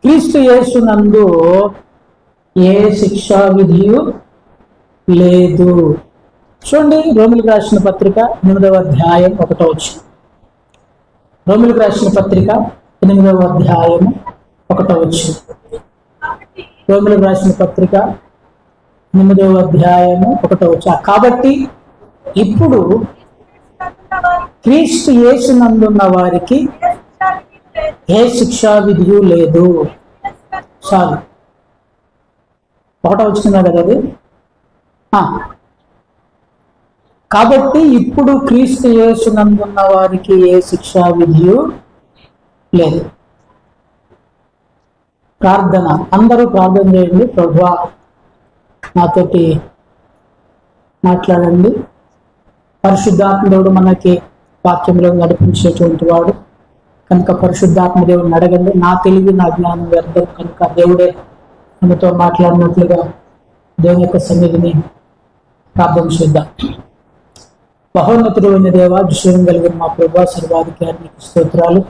క్రీస్తు యేసునందు ఏ శిక్షా విధియు లేదు. చూడండి, రోమిలకు రాసిన పత్రిక 8వ అధ్యాయం 1వ వచనం. రోమిలకు రాసిన పత్రిక 8వ అధ్యాయం 1వ వచనం. రోమిలకు రాసిన పత్రిక 8వ అధ్యాయం 1వ వచనం. కాబట్టి ఇప్పుడు క్రీస్తు యేసునందున్న వారికి ఏ శిక్షా విధియు లేదు. చాలు, 1వ వచనం కదా అది. కాబట్టి ఇప్పుడు క్రీస్తు యేసునందున్న వారికి ఏ శిక్షా విధియు లేదు. ప్రార్థన, అందరూ ప్రార్థన చేయండి. ప్రభువా, నాతోటి మాట్లాడండి. పరిశుద్ధాత్మ దేవుడు మనకి వాక్యంలో నడిపించేటువంటి వాడు కనుక పరిశుద్ధాత్మ దేవుడిని అడగండి. నా తెలివి నా జ్ఞానం వ్యర్థం కనుక దేవుడే మనతో మాట్లాడినట్లుగా దేవుని యొక్క సన్నిధిని ప్రార్థన చేద్దాం. మహోన్నతుడు అయిన దేవా, విషయం కలిగిన మా ప్రభా, సర్వాధికారికి స్తోత్రాలు.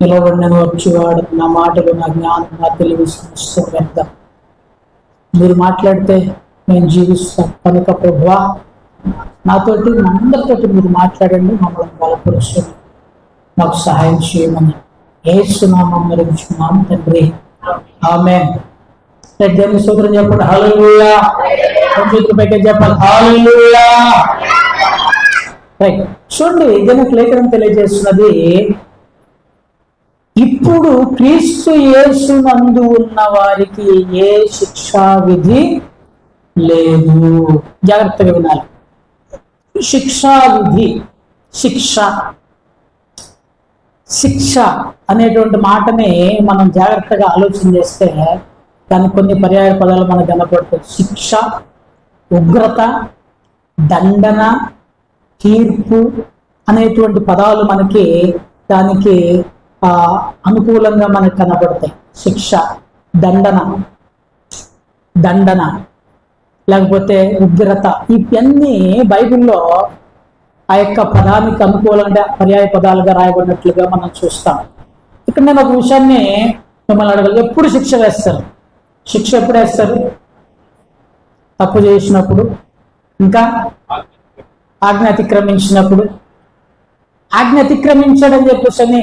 నిలబడిన వచ్చేవాడు, నా మాటలు నా జ్ఞానం నా తెలివి సమస్తం వ్యర్థం. మీరు మాట్లాడితే నేను జీవిస్తాను కనుక ప్రభువా, నాతోటి అందరితోటి మీరు మాట్లాడండి. మమ్మల్ని బలపరుచండి, మాకు సహాయం చేయమని యేసునామం నడుచుకున్నాము తండ్రి, ఆమేన్. దేవుని స్తోత్రం చెప్పండి. హల్లెలూయా. చేతులపైకి చెప్పండి. హల్లెలూయా. చూడండి, దీనికి లేఖనం తెలియజేస్తున్నది, ఇప్పుడు క్రీస్తు యేసునందు ఉన్న వారికి ఏ శిక్షా విధి లేదు. జాగ్రత్తగా వినాలి. శిక్షా విధి, శిక్ష అనేటువంటి మాటని మనం జాగ్రత్తగా ఆలోచన చేస్తే దానికి కొన్ని పర్యాయ పదాలు మనకు కనపడతాయి. శిక్ష, ఉగ్రత, దండన, తీర్పు అనేటువంటి పదాలు మనకి దానికి అనుకూలంగా మనకు కనపడతాయి. శిక్ష, దండన లేకపోతే ఉగ్రత, ఇవన్నీ బైబిల్లో ఆ యొక్క పదానికి అనుకూలంగా పర్యాయ పదాలుగా రాయబడినట్లుగా మనం చూస్తాం. ఇక్కడ నేను ఒక విషయాన్ని మిమ్మల్ని అడగాలి. ఎప్పుడు శిక్ష వేస్తారు? శిక్ష ఎప్పుడు వేస్తారు? తప్పు చేసినప్పుడు, ఇంకా ఆజ్ఞ అతిక్రమించినప్పుడు. ఆజ్ఞ అతిక్రమించడం చెప్పేసి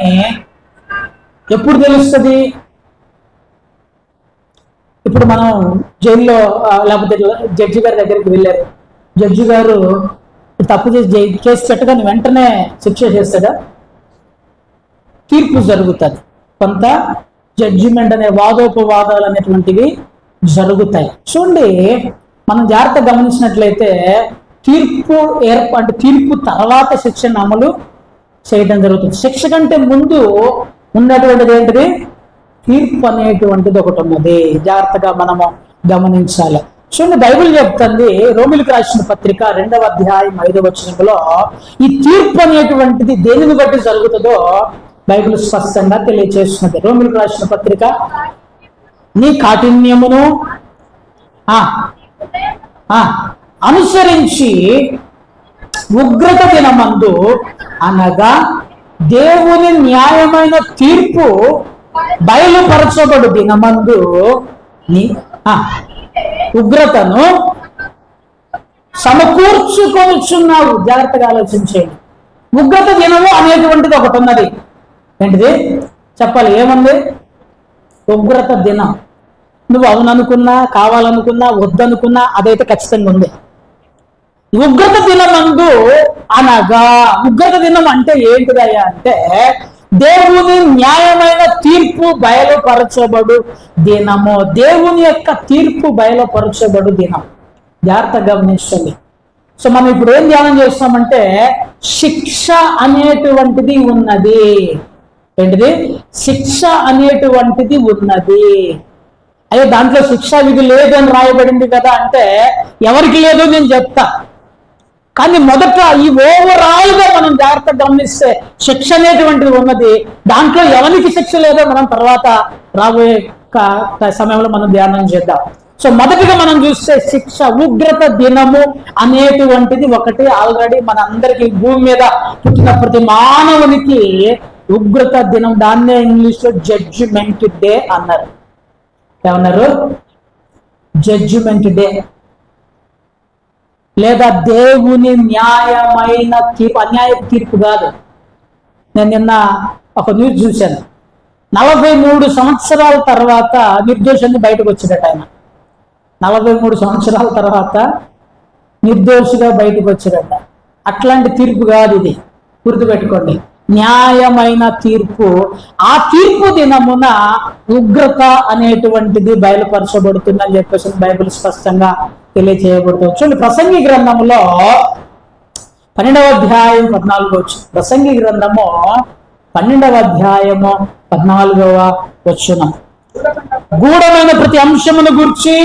ఎప్పుడు తెలుస్తుంది? ఇప్పుడు మనం జైల్లో లేకపోతే జడ్జి గారి దగ్గరికి వెళ్ళారు. జడ్జి గారు తప్పు చేసి కేసు పెట్టగానే వెంటనే శిక్ష చేస్తాడా? తీర్పు జరుగుతుంది. కొంత జడ్జిమెంట్ అనే వాదోపవాదాలు అనేటువంటివి జరుగుతాయి. చూడండి, మనం జాగ్రత్త గమనించినట్లయితే తీర్పు తర్వాత శిక్షను అమలు చేయడం జరుగుతుంది. శిక్ష కంటే ముందు ఉన్నటువంటిది ఏంటిది? తీర్పు అనేటువంటిది ఒకటి ఉన్నది. జాగ్రత్తగా మనము గమనించాలి. చూడండి, బైబిల్ చెప్తుంది, రోమిలకు రాసిన పత్రిక 2వ అధ్యాయం 5వ వచనంలో ఈ తీర్పు అనేటువంటిది దేనిని బట్టి జరుగుతుందో బైబిల్ స్పష్టంగా తెలియజేస్తున్నది. రోమిలకు రాసిన పత్రిక, నీ కాఠిన్యమును అనుసరించి ఉగ్రత దినమందు అనగా దేవుని న్యాయమైన తీర్పు బయలుపరచబడు దినమందు నీ ఉగ్రతను సమకూర్చుకొనుచున్నావు. జాగ్రత్తగా ఆలోచించేయండి. ఉగ్రత దినము అనేటువంటిది ఒకటి ఉన్నది. ఏంటిది చెప్పాలి? ఏముంది? ఉగ్రత దినం. నువ్వు అవుననుకున్నా, కావాలనుకున్నా, వద్దనుకున్నా అదైతే ఖచ్చితంగా ఉంది. ఉగ్రత దినమందు అనగా, ఉగ్రత దినం అంటే ఏంటిదయ్యా అంటే దేవుని న్యాయమైన తీర్పు బయలుపరచబడు దినము. దేవుని యొక్క తీర్పు బయలుపరచబడు దినం. జాగ్రత్తగా గమనించండి. సో మనం ఇప్పుడు ఏం ధ్యానం చేస్తామంటే శిక్ష అనేటువంటిది ఉన్నది. ఏంటిది? శిక్ష అనేటువంటిది ఉన్నది. అయ్యో, దాంట్లో శిక్షా విధి లేదు అని రాయబడింది కదా అంటే ఎవరికి లేదో నేను చెప్తా. కానీ మొదట ఈ ఓవరాల్ గా మనం జాగ్రత్తగా గమనిస్తే శిక్ష అనేటువంటిది ఉన్నది. దాంట్లో ఎవరికి శిక్ష లేదో మనం తర్వాత రాబోయే సమయంలో మనం ధ్యానం చేద్దాం. సో మొదటిగా మనం చూస్తే శిక్ష, ఉగ్రత దినము అనేటువంటిది ఒకటి. ఆల్రెడీ మన అందరికీ భూమి మీద పుట్టిన ప్రతి మానవునికి ఉగ్రత దినం, దాన్నే ఇంగ్లీష్లో జడ్జిమెంట్ డే అన్నారు. ఏమన్నారు? జడ్జిమెంట్ డే, లేదా దేవుని న్యాయమైన తీర్పు. అన్యాయపు తీర్పు కాదు. నేను నిన్న ఒక న్యూస్ చూశాను. 43 సంవత్సరాల తర్వాత నిర్దోషాన్ని బయటకు వచ్చాడట ఆయన. 43 సంవత్సరాల తర్వాత నిర్దోషిగా బయటకు వచ్చాడట. అట్లాంటి తీర్పు కాదు ఇది, గుర్తుపెట్టుకోండి. న్యాయమైన తీర్పు. ఆ తీర్పు దినమున ఉగ్రత అనేటువంటిది బయలుపరచబడుతుందని చెప్పేసి బైబిల్ స్పష్టంగా తెలియజేయబడుతుంది. చూడండి, ప్రసంగి గ్రంథంలో 12వ అధ్యాయం 14వ వచనం. ప్రసంగి గ్రంథము 12వ అధ్యాయము 14వ వచనం. గూఢమైన ప్రతి అంశమును గురించి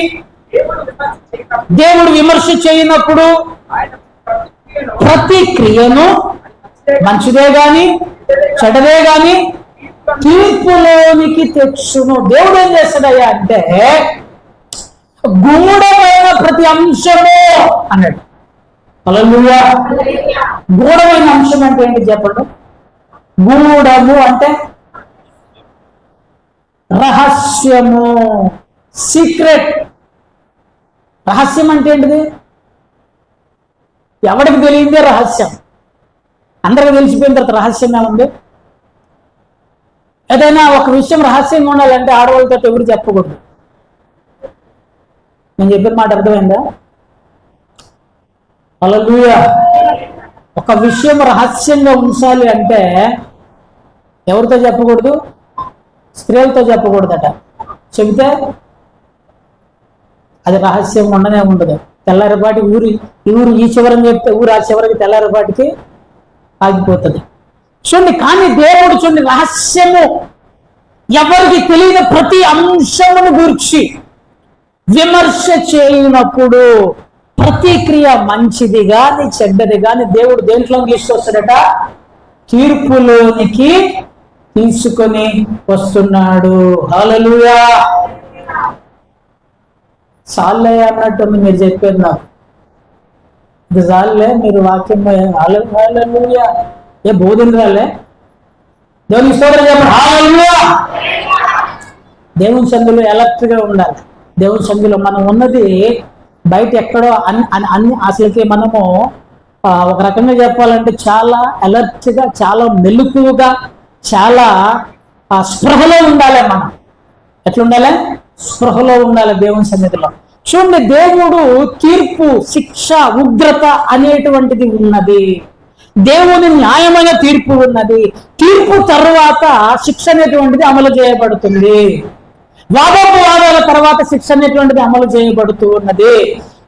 దేవుడు విమర్శ చేయనప్పుడు ప్రతి క్రియను, మంచిదే గాని చెడ్డదే గాని, తీర్పులోనికి తెచ్చును. దేవుడు ఏం చేస్తాడయ్యా అంటే గూఢమైన ప్రతి అంశము అన్నాడు. హల్లెలూయా. గూఢమైన అంశం అంటే ఏంటి చెప్పండి? గూఢము అంటే రహస్యము, సీక్రెట్. రహస్యం అంటే ఏంటిది? ఎవరికి తెలియదే రహస్యం. అందరికి తెలిసిపోయిన తర్వాత రహస్యం ఏముంది? ఏదైనా ఒక విషయం రహస్యంగా ఉండాలంటే ఆడవాళ్ళతో ఎవరు చెప్పకూడదు. నేను చెప్పిన మాట అర్థమైందా? హల్లెలూయా. ఒక విషయం రహస్యంగా ఉంచాలి అంటే ఎవరితో చెప్పకూడదు? స్త్రీలతో చెప్పకూడదట. చెబితే అది రహస్యంగా ఉండనే ఉండదు. తెల్లారిపాటి ఊరు ఈ చివరని చెప్తే ఊరు ఆ చివరికి తెల్లారిపాటికి ఆగిపోతుంది. చూడండి, కానీ దేవుడు చూడండి, రహస్యము, ఎవరికి తెలియని ప్రతి అంశమును గురించి విమర్శ చేయనప్పుడు ప్రతిక్రియ మంచిది గాని చెడ్డది గాని దేవుడు దేంట్లో తీసుకొస్తాడట? తీర్పులోనికి తీసుకొని వస్తున్నాడు. హల్లెలూయా. చాలే అన్నట్టుంది మీరు చెప్పేది. నాకు ఇది చాలే, మీరు వాక్యం హల్లెలూయా ఏ బోధన రాలే. దేవుని స్తోత్రం చెప్పండి. హల్లెలూయా. దేవుని సందులో ఎలర్ట్గా ఉండాలి. దేవుని సందులో మనం ఉన్నది బయట ఎక్కడో అన్ని అసలుకి మనము ఒక రకంగా చెప్పాలంటే చాలా అలర్ట్గా, చాలా మెలకువగా, చాలా స్పృహలో ఉండాలి. మనం ఎట్లా ఉండాలి? స్పృహలో ఉండాలి దేవుని సన్నిధిలో. చూడండి, దేవుడు తీర్పు, శిక్ష, ఉగ్రత అనేటువంటిది ఉన్నది. దేవుని న్యాయమైన తీర్పు ఉన్నది. తీర్పు తర్వాత శిక్ష అనేటువంటిది అమలు చేయబడుతుంది. వాదోపవాదాల తర్వాత శిక్ష అనేటువంటిది అమలు చేయబడుతూ ఉన్నది.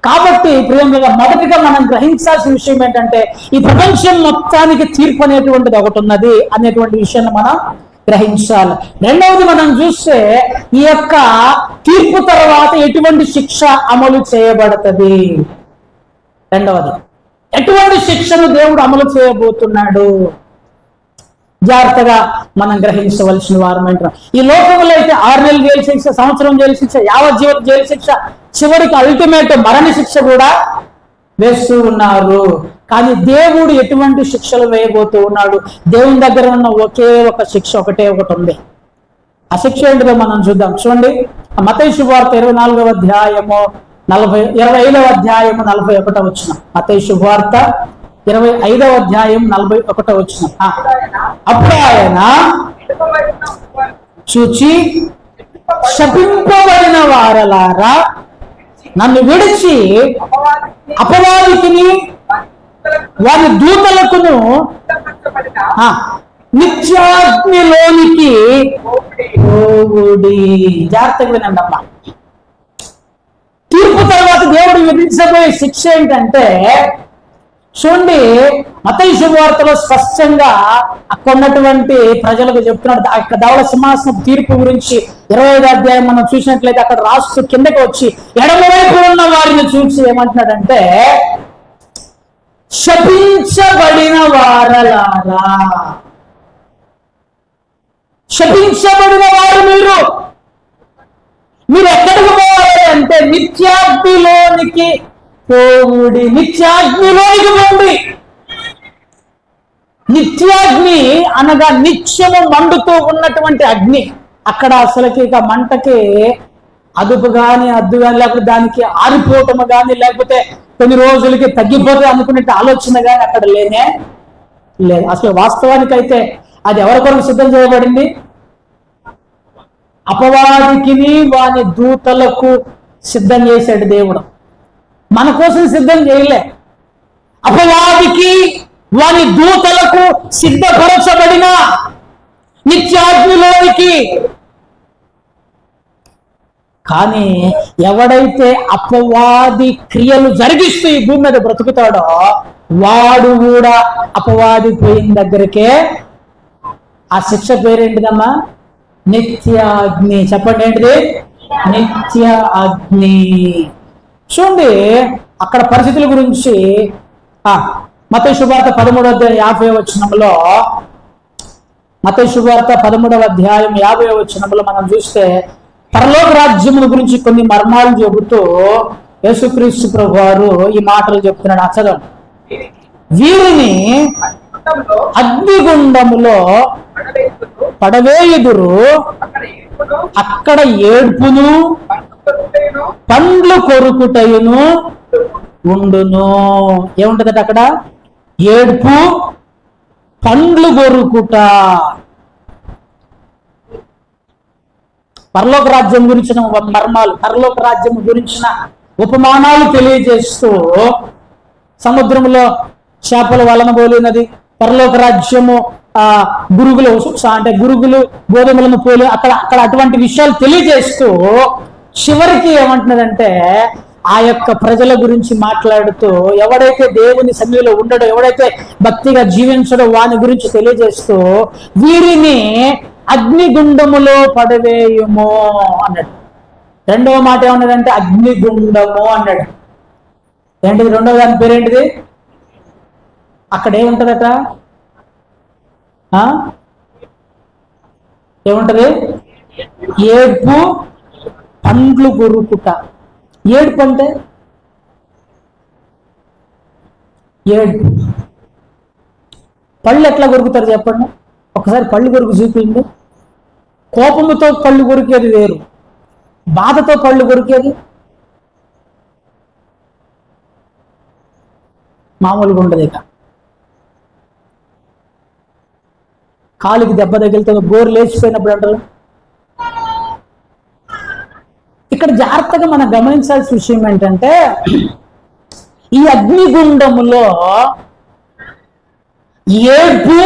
కాబట్టి ప్రియంగా మొదటిగా మనం గ్రహించాల్సిన విషయం ఏంటంటే ఈ ప్రపంచం మొత్తానికి తీర్పు అనేటువంటిది ఒకటి ఉన్నది అనేటువంటి విషయాన్ని మనం గ్రహించాలి. రెండవది మనం చూస్తే ఈ యొక్క తీర్పు తర్వాత ఎటువంటి శిక్ష అమలు చేయబడుతుంది. రెండవది, ఎటువంటి శిక్షను దేవుడు అమలు చేయబోతున్నాడు జాగ్రత్తగా మనం గ్రహించవలసిన వారమంటారు. ఈ లోకంలో అయితే 6 నెలలు జైలు శిక్ష, సంవత్సరం జైలు శిక్ష, యావజ్జీవిత జైలు శిక్ష, చివరికి అల్టిమేట్ మరణ శిక్ష కూడా వేస్తూ ఉన్నారు. కానీ దేవుడు ఎటువంటి శిక్షలు వేయబోతూ ఉన్నాడు? దేవుని దగ్గర ఉన్న ఒకే ఒక శిక్ష, ఒకటే ఒకటి ఉంది. ఆ శిక్ష ఏంటిదో మనం చూద్దాం. చూడండి, మత్తయి శుభవార్త 25వ అధ్యాయము 25వ అధ్యాయము 41వ వచనం. మత్తయి శుభవార్త 25వ అధ్యాయం 41వ వచనం. అప్పుడు ఆయన చూచి, శపింపబడిన వారలారా, నన్ను విడిచి అపవాదికిని వారి దూతలకును నిత్యాగ్నిలోనికి పోవుడి. జాగ్రత్తగా వినండి అమ్మా. తీర్పు తర్వాత దేవుడు విధించబోయే శిక్ష ఏంటంటే చూడండి, మత్తయి శుభవార్తలో స్పష్టంగా అక్కడ ఉన్నటువంటి ప్రజలకు చెప్తున్నాడు. అక్కడ ధవళ సింహాసనం తీర్పు గురించి 25వ అధ్యాయం మనం చూసినట్లయితే అక్కడ రాస్తూ కిందకి వచ్చి ఎడమవైపు ఉన్న వారిని చూసి ఏమంటున్నాడంటే, శపించబడిన వారలారా. శపించబడిన వారు మీరు ఎక్కడికి పోవాలి అంటే నిత్యాగ్నిలోనికి పోవుడి. నిత్యాగ్నిలోనికి పోండి. నిత్యాగ్ని అనగా నిత్యము మండుతూ ఉన్నటువంటి అగ్ని. అక్కడ అసలుకి ఇక మంటకి అదుపు కానీ అద్దు కానీ, లేకపోతే దానికి ఆరిపోవటము కానీ, లేకపోతే కొన్ని రోజులకి తగ్గిపోతే అనుకునే ఆలోచన కానీ అక్కడ లేనే లేదు. అసలు వాస్తవానికైతే అది ఎవరి కొరకు సిద్ధం చేయబడింది? అపవాదికి వాని దూతలకు సిద్ధం చేశాడు దేవుడు, మన కోసం సిద్ధం చేయలే. అపవాదికి వాని దూతలకు సిద్ధపరచబడిన నిత్యాగ్నిలోనికి. కానీ ఎవడైతే అపవాది క్రియలు జరిగిస్తూ ఈ భూమి మీద బ్రతుకుతాడో వాడు కూడా అపవాది పోయిన దగ్గరకే. ఆ శిక్ష పేరేంటిదమ్మా? నిత్యాగ్ని. చెప్పండి, ఏంటిది? నిత్య అగ్ని. చూడండి అక్కడ పరిస్థితుల గురించి మత్తయి శుభవార్త 13:50 మత్తయి శుభవార్త 13:50 మనం చూస్తే పరలోక రాజ్యముల గురించి కొన్ని మర్మాలు చెబుతూ యేసుక్రీస్తు ప్రభు వారు ఈ మాటలు చెప్తున్నాడు. అసలు వీరిని అగ్నిగుండములో పడవేయుదురు, అక్కడ ఏడ్పును పండ్లు కొరుకుటయును ఉండును. ఏముంటదట అక్కడ? ఏడ్పు, పండ్లు కొరుకుట. పరలోక రాజ్యం గురించిన మర్మాలు, పరలోక రాజ్యం గురించిన ఉపమానాలు తెలియజేస్తూ సముద్రంలో చేపల వలన పోలినది, పరలోక రాజ్యము గురుగులు అంటే గురుగులు గోధుమలను పోలి అక్కడ అటువంటి విషయాలు తెలియజేస్తూ చివరికి ఏమంటున్నదంటే ఆ యొక్క ప్రజల గురించి మాట్లాడుతూ ఎవడైతే దేవుని సన్నిధిలో ఉండడో, ఎవడైతే భక్తిగా జీవించడో వాని గురించి తెలియజేస్తూ వీరిని అగ్నిగుండములో పడవేయుము అన్నాడు. రెండవ మాట ఏమన్నాడంటే అగ్నిగుండము అన్నాడు. ఏంటిది రెండవ దాని పేరేంటిది? అక్కడ ఏముంటదట? ఏముంటది? ఏడ్పు, పండ్లు కొరుకుట. ఏడుపు అంటే ఏడుపు. పళ్ళు ఎట్లా కొరుకుతారు చెప్పండి? ఒకసారి పళ్ళు కొరుకు చూపించండి. కోపముతో పళ్ళు కొరికేది వేరు, బాధతో పళ్ళు కొరికేది మామూలుగా ఉండదు. ఇక కాలికి దెబ్బ తగిలితే గోరు లేచిపోయినప్పుడు అంటారు. ఇక్కడ జాగ్రత్తగా మనం గమనించాల్సిన విషయం ఏంటంటే ఈ అగ్నిగుండములో ఏడ్పు,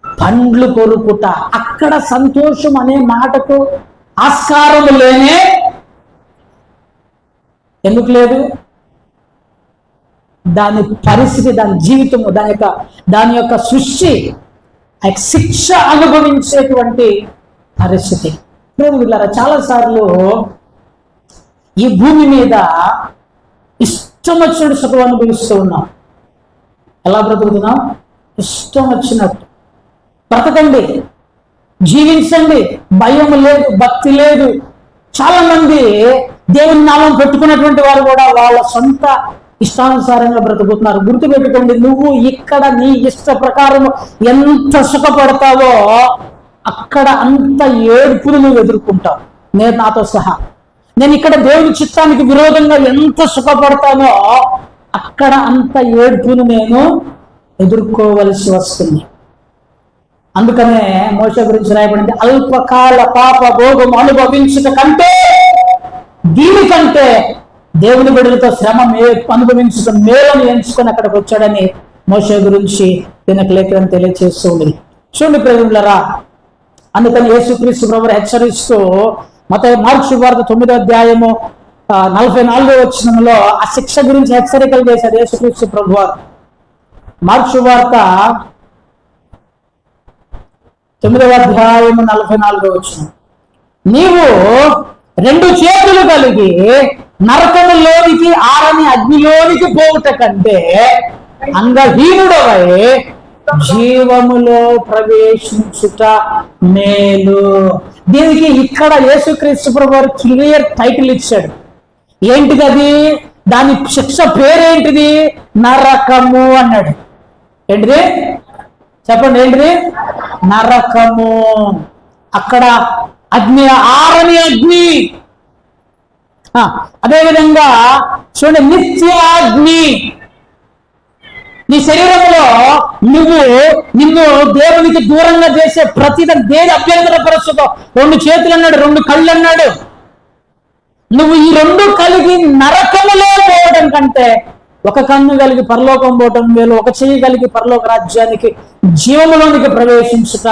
పండ్లు కొరుకుట. అక్కడ సంతోషం అనే మాటకు ఆస్కారం లేనే. ఎందుకు లేదు? దాని పరిస్థితి, దాని జీవితము, దాని యొక్క సృష్టి శిక్ష అనుభవించేటువంటి పరిస్థితి. చాలా సార్లు ఈ భూమి మీద ఇష్టం వచ్చినట్టు సుఖం అనుభవిస్తూ ఉన్నాం. ఎలా బ్రతుకుతున్నాం? ఇష్టం వచ్చినట్టు బ్రతకండి, జీవించండి, భయం లేదు, భక్తి లేదు. చాలా మంది దేవుని నామం పెట్టుకున్నటువంటి వారు కూడా వాళ్ళ సొంత ఇష్టానుసారంగా బ్రతుకుతున్నారు. గుర్తుపెట్టుకోండి, నువ్వు ఇక్కడ నీ ఇష్ట ప్రకారం ఎంత సుఖపడతావో అక్కడ అంత ఏడుపును నువ్వు ఎదుర్కొంటావు. నేను నాతో సహా నేను ఇక్కడ దేవుని చిత్తానికి విరోధంగా ఎంత సుఖపడతానో అక్కడ అంత ఏడుపును నేను ఎదుర్కోవలసి వస్తుంది. అందుకనే మోషే గురించి రాయబడింది, అల్పకాల పాప భోగం అనుభవించుట కంటే దీనికంటే దేవుని బిడ్డలతో శ్రమ అనుభవించడం మేలని ఎంచుకొని అక్కడికి వచ్చాడని మోషే గురించి దీనికి లేఖనం తెలియజేస్తూ ఉంది. చూడండి ప్రేమికులారా, అందుకని యేసుక్రీస్తు ప్రభువు హెచ్చరిస్తూ మార్కు సువార్త 9:44 ఆ శిక్ష గురించి హెచ్చరికలు చేశాడు యేసుక్రీస్తు ప్రభువారు. మార్కు సువార్త 9:44 నీవు 2 చేతులు కలిగి నరకములోనికి ఆరని అగ్నిలోనికి పోవుట కంటే అంగహీనుడవై జీవములో ప్రవేశించుట మేలు. దీనికి ఇక్కడ యేసుక్రీస్తు ప్రభువారు క్లియర్ టైటిల్ ఇచ్చాడు. ఏంటిది అది? దాని శిక్ష పేరేంటిది? నరకము అన్నాడు. ఏంటిది? చెప్పండి ఏంటిది? నరకము. అక్కడ అగ్ని, ఆరని అగ్ని. అదేవిధంగా చూడండి, నిత్యాగ్ని. నీ శరీరంలో నిన్ను దేవునికి దూరంగా చేసే ప్రతిదీ దేని అభ్యంతరపరుస్తుందో, 2 చేతులు అన్నాడు, 2 కళ్ళు అన్నాడు. నువ్వు ఈ 2 కలిగి నరకములో పోవడం కంటే 1 కన్ను కలిగి పరలోకం పోవటం మేలు, 1 చెయ్యి కలిగి పరలోక రాజ్యానికి జీవములోనికి ప్రవేశించుట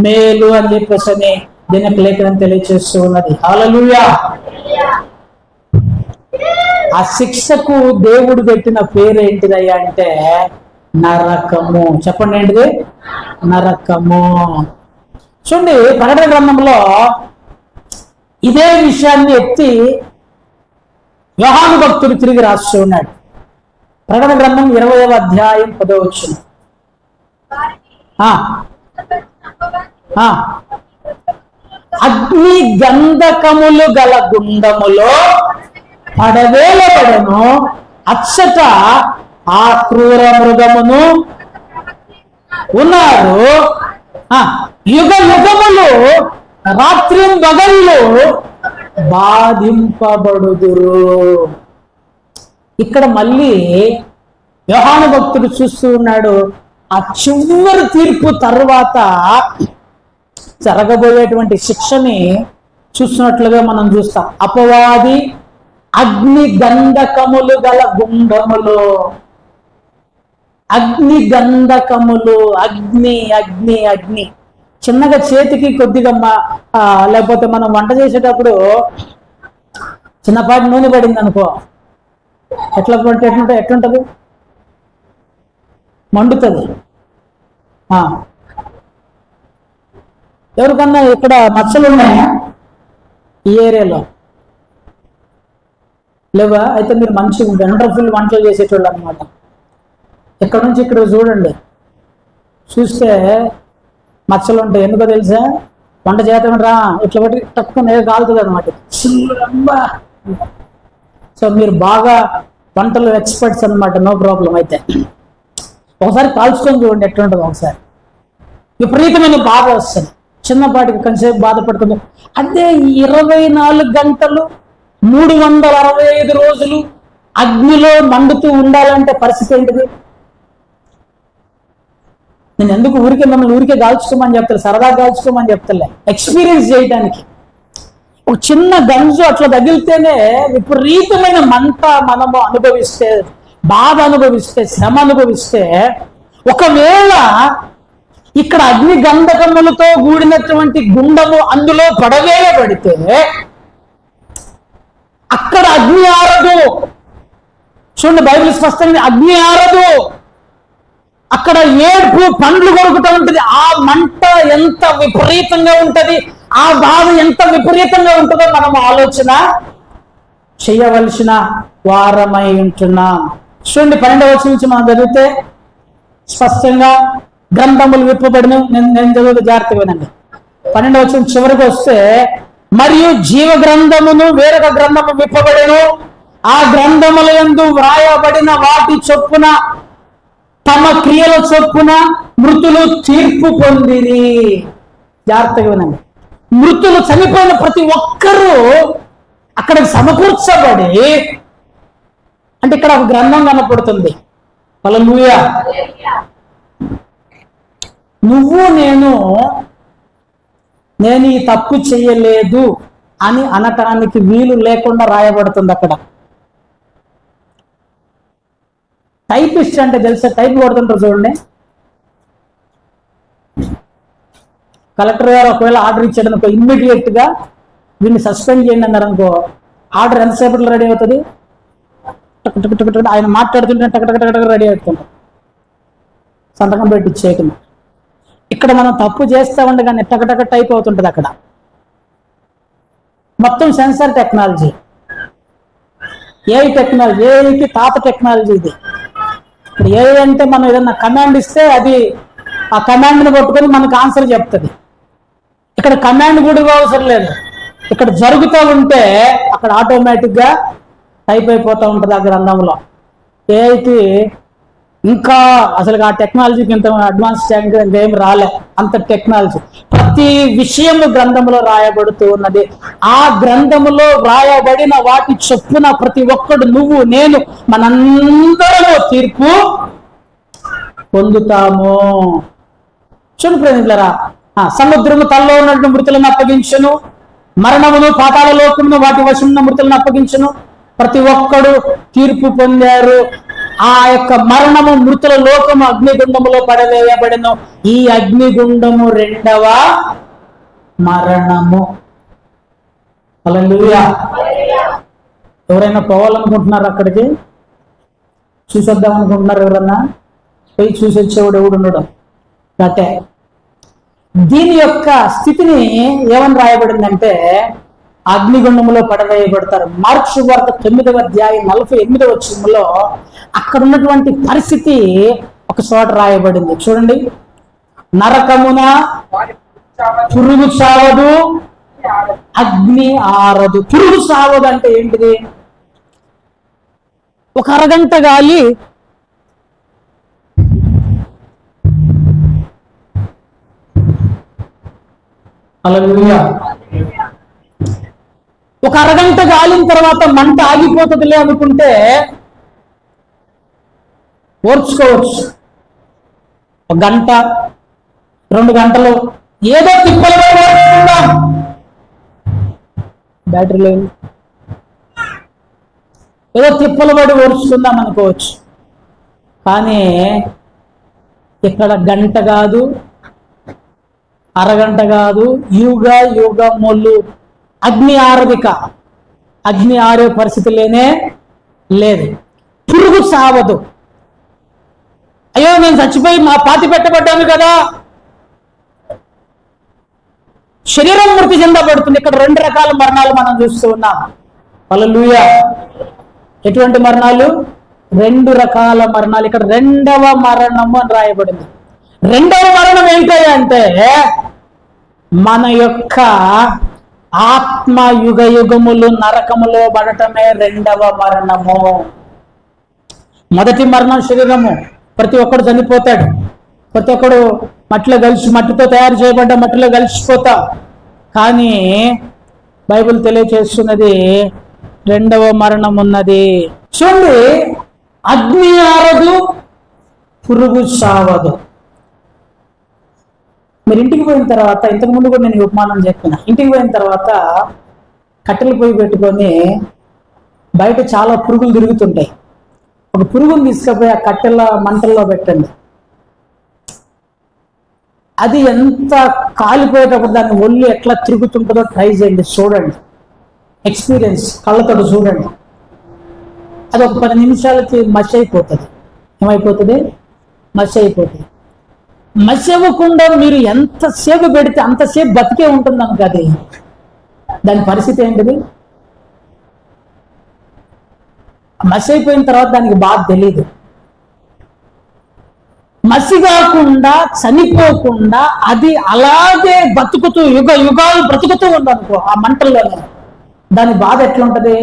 మేలు అని చెప్పేసి దీనికి లేఖనం తెలియచేస్తూ ఉన్నది. హల్లెలూయా. ఆ శిక్షకు దేవుడు పెట్టిన పేరు ఏంటిదయ్యా అంటే నరకము. చెప్పండి ఏంటిది? నరకము. చూడండి, ప్రకటన గ్రంథంలో ఇదే విషయాన్ని ఎత్తి యోహాను భక్తుడు తిరిగి రాస్తూ ఉన్నాడు. ప్రకటన గ్రంథం 20వ అధ్యాయం 10వ వచనం. అగ్ని గంధకములు గల గుండములో పడవేలబడను, అచ్చట ఆ క్రూర మృగమును ఉన్నారు, యుగ యుగములు రాత్రి పగళ్ళు బాధింపబడుదురు. ఇక్కడ మళ్ళీ యోహాను భక్తుడు చూస్తూ ఉన్నాడు, ఆ చివరి తీర్పు తర్వాత జరగబోయేటువంటి శిక్షని చూస్తున్నట్లుగా మనం చూస్తాం. అపవాది అగ్ని గంధకములు గల గుండములు. అగ్ని గంధకములు, అగ్ని అగ్ని అగ్ని. చిన్నగా చేతికి కొద్దిగా లేకపోతే మనం వంట చేసేటప్పుడు చిన్నపాటి నూనె పడింది అనుకో, ఎట్లుంటది? మండుతుంది. ఎవరికన్నా ఇక్కడ మచ్చలు ఉన్నాయా ఈ ఏరియాలో? లేవా? అయితే మీరు మంచి వండర్ఫుల్ వంటలు చేసేటోళ్ళు అనమాట. ఇక్కడ నుంచి ఇక్కడ చూడండి, చూస్తే మచ్చలు ఉంటాయి. ఎందుకో తెలుసా? వంట చేద్దాం రా ఇట్లా బట్టి తక్కువ నేల కాలుతుంది అనమాట. సో మీరు బాగా వంటలు ఎక్స్పర్ట్స్ అనమాట, నో ప్రాబ్లం. అయితే ఒకసారి కాల్చుకొని చూడండి ఎట్లుంటుంది. ఒకసారి విపరీతమైన బాధ వస్తుంది, చిన్నపాటికి కొంచెంసేపు బాధపడుతుంది. అదే 24 గంటలు 365 రోజులు అగ్నిలో మండుతూ ఉండాలంటే పరిస్థితి ఏంటిది? నేను ఎందుకు మిమ్మల్ని ఊరికే కాల్చుకోమని చెప్తాను, సరదా కాల్చుకోమని చెప్తలే, ఎక్స్పీరియన్స్ చేయడానికి. ఒక చిన్న గంజు అట్లా తగిలితేనే విపరీతమైన మంట మనము అనుభవిస్తే, బాధ అనుభవిస్తే, శ్రమ అనుభవిస్తే, ఒకవేళ ఇక్కడ అగ్ని గంధకములతో కూడినటువంటి గుండము అందులో పడవేయబడితే అక్కడ అగ్ని ఆరదు. చూడండి, బైబిల్ స్పష్టంగా అగ్ని ఆరదు. అక్కడ ఏడుపు, పండ్లు కొరుకుతూ ఉంటుంది. ఆ మంట ఎంత విపరీతంగా ఉంటది, ఆ బాధ ఎంత విపరీతంగా ఉంటుందో మనం ఆలోచన చేయవలసిన వారమై ఉంటున్నాం. చూడండి, 12వ వచనం నుంచి మనం చదివితే స్పష్టంగా గ్రంథములు విప్పబడిన, నేను చదివితే జాగ్రత్తగా వినండి. 12వ వచనం చివరికి వస్తే, మరియు జీవ గ్రంథమును వేరొక గ్రంథము విప్పబడెను, ఆ గ్రంథముల యందు వ్రాయబడిన వాటి చొప్పున తమ క్రియల చొప్పున మృతులు తీర్పు పొందిరి. జాగ్రత్తగా వినండి. మృతులు చనిపోయిన ప్రతి ఒక్కరూ అక్కడ సమకూర్చబడి, అంటే ఇక్కడ ఒక గ్రంథం కనపడుతుంది. హల్లెలూయా. నువ్వు నేను ఈ తప్పు చేయలేదు అని అనటానికి వీలు లేకుండా రాయబడుతుంది అక్కడ. టైపిస్ట్ అంటే తెలుసా? టైప్ కొడుతుంటారు చూడండి. కలెక్టర్ గారు ఒకవేళ ఆర్డర్ ఇచ్చాడు అనుకో, ఇమ్మీడియట్ గా వీడిని సస్పెండ్ చేయండి అన్నారు అనుకో, ఆర్డర్ ఎంతసేపట్లో రెడీ అవుతుంది? ఆయన మాట్లాడుతుంటే టక్ రెడీ అవుతుంది, సంతకం పెట్టి ఇచ్చేయకుండా. ఇక్కడ మనం తప్పు చేస్తా ఉండగానే టక్ టైప్ అవుతుంటుంది అక్కడ. మొత్తం సెన్సార్ టెక్నాలజీ, ఏఐ టెక్నాలజీ, ఏఐకి తాత టెక్నాలజీ ఇది. ఇప్పుడు ఏఐ అంటే మనం ఏదన్నా కమాండ్ ఇస్తే అది ఆ కమాండ్ని పట్టుకొని మనకు ఆన్సర్ చెప్తుంది. ఇక్కడ కమాండ్ కూడా అవసరం లేదు, ఇక్కడ జరుగుతూ ఉంటే అక్కడ ఆటోమేటిక్గా టైప్ అయిపోతూ ఉంటుంది ఆ గ్రంథంలో. ఏఐకి ఇంకా అసలు ఆ టెక్నాలజీకి ఇంత అడ్వాన్స్ ఏం రాలే, అంత టెక్నాలజీ. ప్రతి విషయము గ్రంథములో రాయబడుతూ ఉన్నది. ఆ గ్రంథములో రాయబడిన వాటి చొప్పున ప్రతి ఒక్కడు, నువ్వు నేను, మనందరము తీర్పు పొందుతాము. చూడు ప్రేమికులారా, సముద్రము తల్లో ఉన్నటువంటి మృతులను అప్పగించును, మరణమును పాతాళ లోకమును వాటి వశమున్న మృతులను అప్పగించును. ప్రతి ఒక్కడు తీర్పు పొందారు. ఆ యొక్క మరణము, మృతుల లోకము అగ్నిగుండములో పడవేయబడను. ఈ అగ్నిగుండము రెండవ మరణము. హల్లెలూయా. ఎవరైనా పోవాలనుకుంటున్నారు? అక్కడికి చూసొద్దాం అనుకుంటున్నారు? ఎవరన్నా పోయి చూసొచ్చేవాడు ఎవడున్నాడు? అంటే దీని యొక్క స్థితిని ఏమని రాయబడిందంటే అగ్నిగుండములో పడవేయబడతారు. మార్కు సువార్త 9వ అధ్యాయం 48వ వచనంలో అక్కడ ఉన్నటువంటి పరిస్థితి ఒక చోట రాయబడింది. చూడండి, నరకమున పురుగు చావదు, అగ్ని ఆరదు. పురుగు చావదు అంటే ఏంటిది? ఒక అరగంట గాలి హల్లెలూయా, ఒక అరగంట గాలిన తర్వాత మంట ఆగిపోతుందిలే అనుకుంటే ఓర్చుకోవచ్చు. ఒక గంట 2 గంటలు ఏదో తిప్పలు ఓర్చుకుందాం, బ్యాటరీ లేదు, ఏదో తిప్పలు పడి ఓర్చుకుందాం అనుకోవచ్చు. కానీ ఇక్కడ గంట కాదు, అరగంట కాదు, యుగములు అగ్ని ఆరదిక. అగ్ని ఆరే పరిస్థితి లేనే లేదు. పురుగు సావదు. అయ్యో నేను చచ్చిపోయి మా పాతి పెట్టబడ్డాను కదా, శరీరం మృతి చెందబడుతుంది. ఇక్కడ 2 రకాల మరణాలు మనం చూస్తూ ఉన్నాం. హల్లెలూయా. ఎటువంటి మరణాలు? 2 రకాల మరణాలు. ఇక్కడ రెండవ మరణము అని రాయబడింది. రెండవ మరణం ఏంటంటే మన యొక్క ఆత్మ యుగములు నరకములో పడటమే రెండవ మరణము. మొదటి మరణం శరీరము, ప్రతి ఒక్కడు చనిపోతాడు. ప్రతి ఒక్కడు మట్టితో తయారు చేయబడ్డ మట్టిలో కలిసిపోతాం. కానీ బైబిల్ తెలియచేస్తున్నది రెండవ మరణం ఉన్నది. చూడండి, అగ్ని ఆరదు, పురుగు చావదు. మీరు ఇంటికి పోయిన తర్వాత, ఇంతకుముందు కూడా నేను ఉపమానం చెప్పిన, ఇంటికి పోయిన తర్వాత కట్టెలు పొయ్యి పెట్టుకొని బయట చాలా పురుగులు తిరుగుతుంటాయి. ఒక పురుగును తీసుకుపోయి ఆ కట్టెల మంటల్లో పెట్టండి. అది ఎంత కాలిపోయేటప్పుడు దాని ఒళ్ళు ఎట్లా తిరుగుతుంటుందో ట్రై చేయండి, చూడండి, ఎక్స్పీరియన్స్ కళ్ళతో చూడండి. అది ఒక 10 నిమిషాలకి మసి అయిపోతుంది. ఏమైపోతుంది? మసి అయిపోతుంది. మసి అవ్వకుండా మీరు ఎంతసేపు పెడితే అంతసేపు బతికే ఉంటుంది అనుక. అది దాని పరిస్థితి ఏంటిది? మసి అయిపోయిన తర్వాత దానికి బాధ తెలియదు. మసి కాకుండా, చనిపోకుండా అది అలాగే బతుకుతూ యుగాలు బ్రతుకుతూ ఉందనుకో ఆ మంటల్లోనే. దాని బాధ ఎట్లుంటది?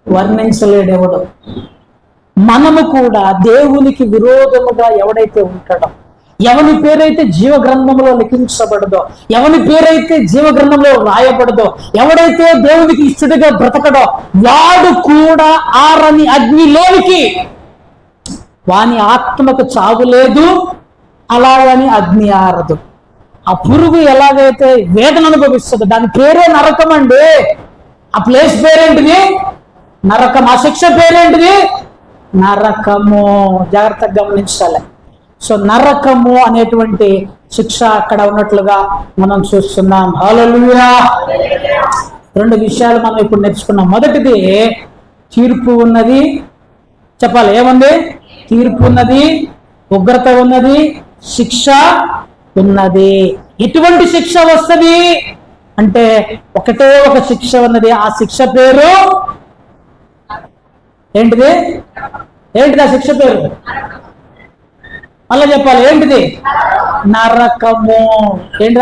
వర్ణించలేడెవడు. మనము కూడా దేవునికి విరోధముగా ఎవడైతే ఉంటాడో, ఎవని పేరైతే జీవ గ్రంథంలో లిఖించబడదో, ఎవని పేరైతే జీవ గ్రంథంలో రాయబడదో, ఎవడైతే దేవునికి ఇష్టడిగా బ్రతకడో, వాడు కూడా ఆరని అగ్నిలోనికి, వాని ఆత్మకు చావు లేదు, అలాగని అగ్ని ఆరదు. ఆ పురుగు ఎలాగైతే వేదన అనుభవిస్తుందో దాని పేరే నరకం అండి. ఆ ప్లేస్ పేరేంటిది? నరకం. ఆ శిక్ష పేరేంటిది? నరకము. జాగ్రత్తగా గమనించాలి. సో నరకము అనేటువంటి శిక్ష అక్కడ ఉన్నట్లుగా మనం చూస్తున్నాం. హల్లెలూయా. 2 విషయాలు మనం ఇప్పుడు నేర్చుకున్నాం. మొదటిది, తీర్పు ఉన్నది. చెప్పాలి, ఏముంది? తీర్పు ఉన్నది, ఉగ్రత ఉన్నది, శిక్ష ఉన్నది. ఎటువంటి శిక్ష వస్తుంది అంటే ఒకటే ఒక శిక్ష ఉన్నది. ఆ శిక్ష పేరు ఏంటిది? ఆ శిక్ష పేరు అలా చెప్పాలి. ఏంటిది? నరకము.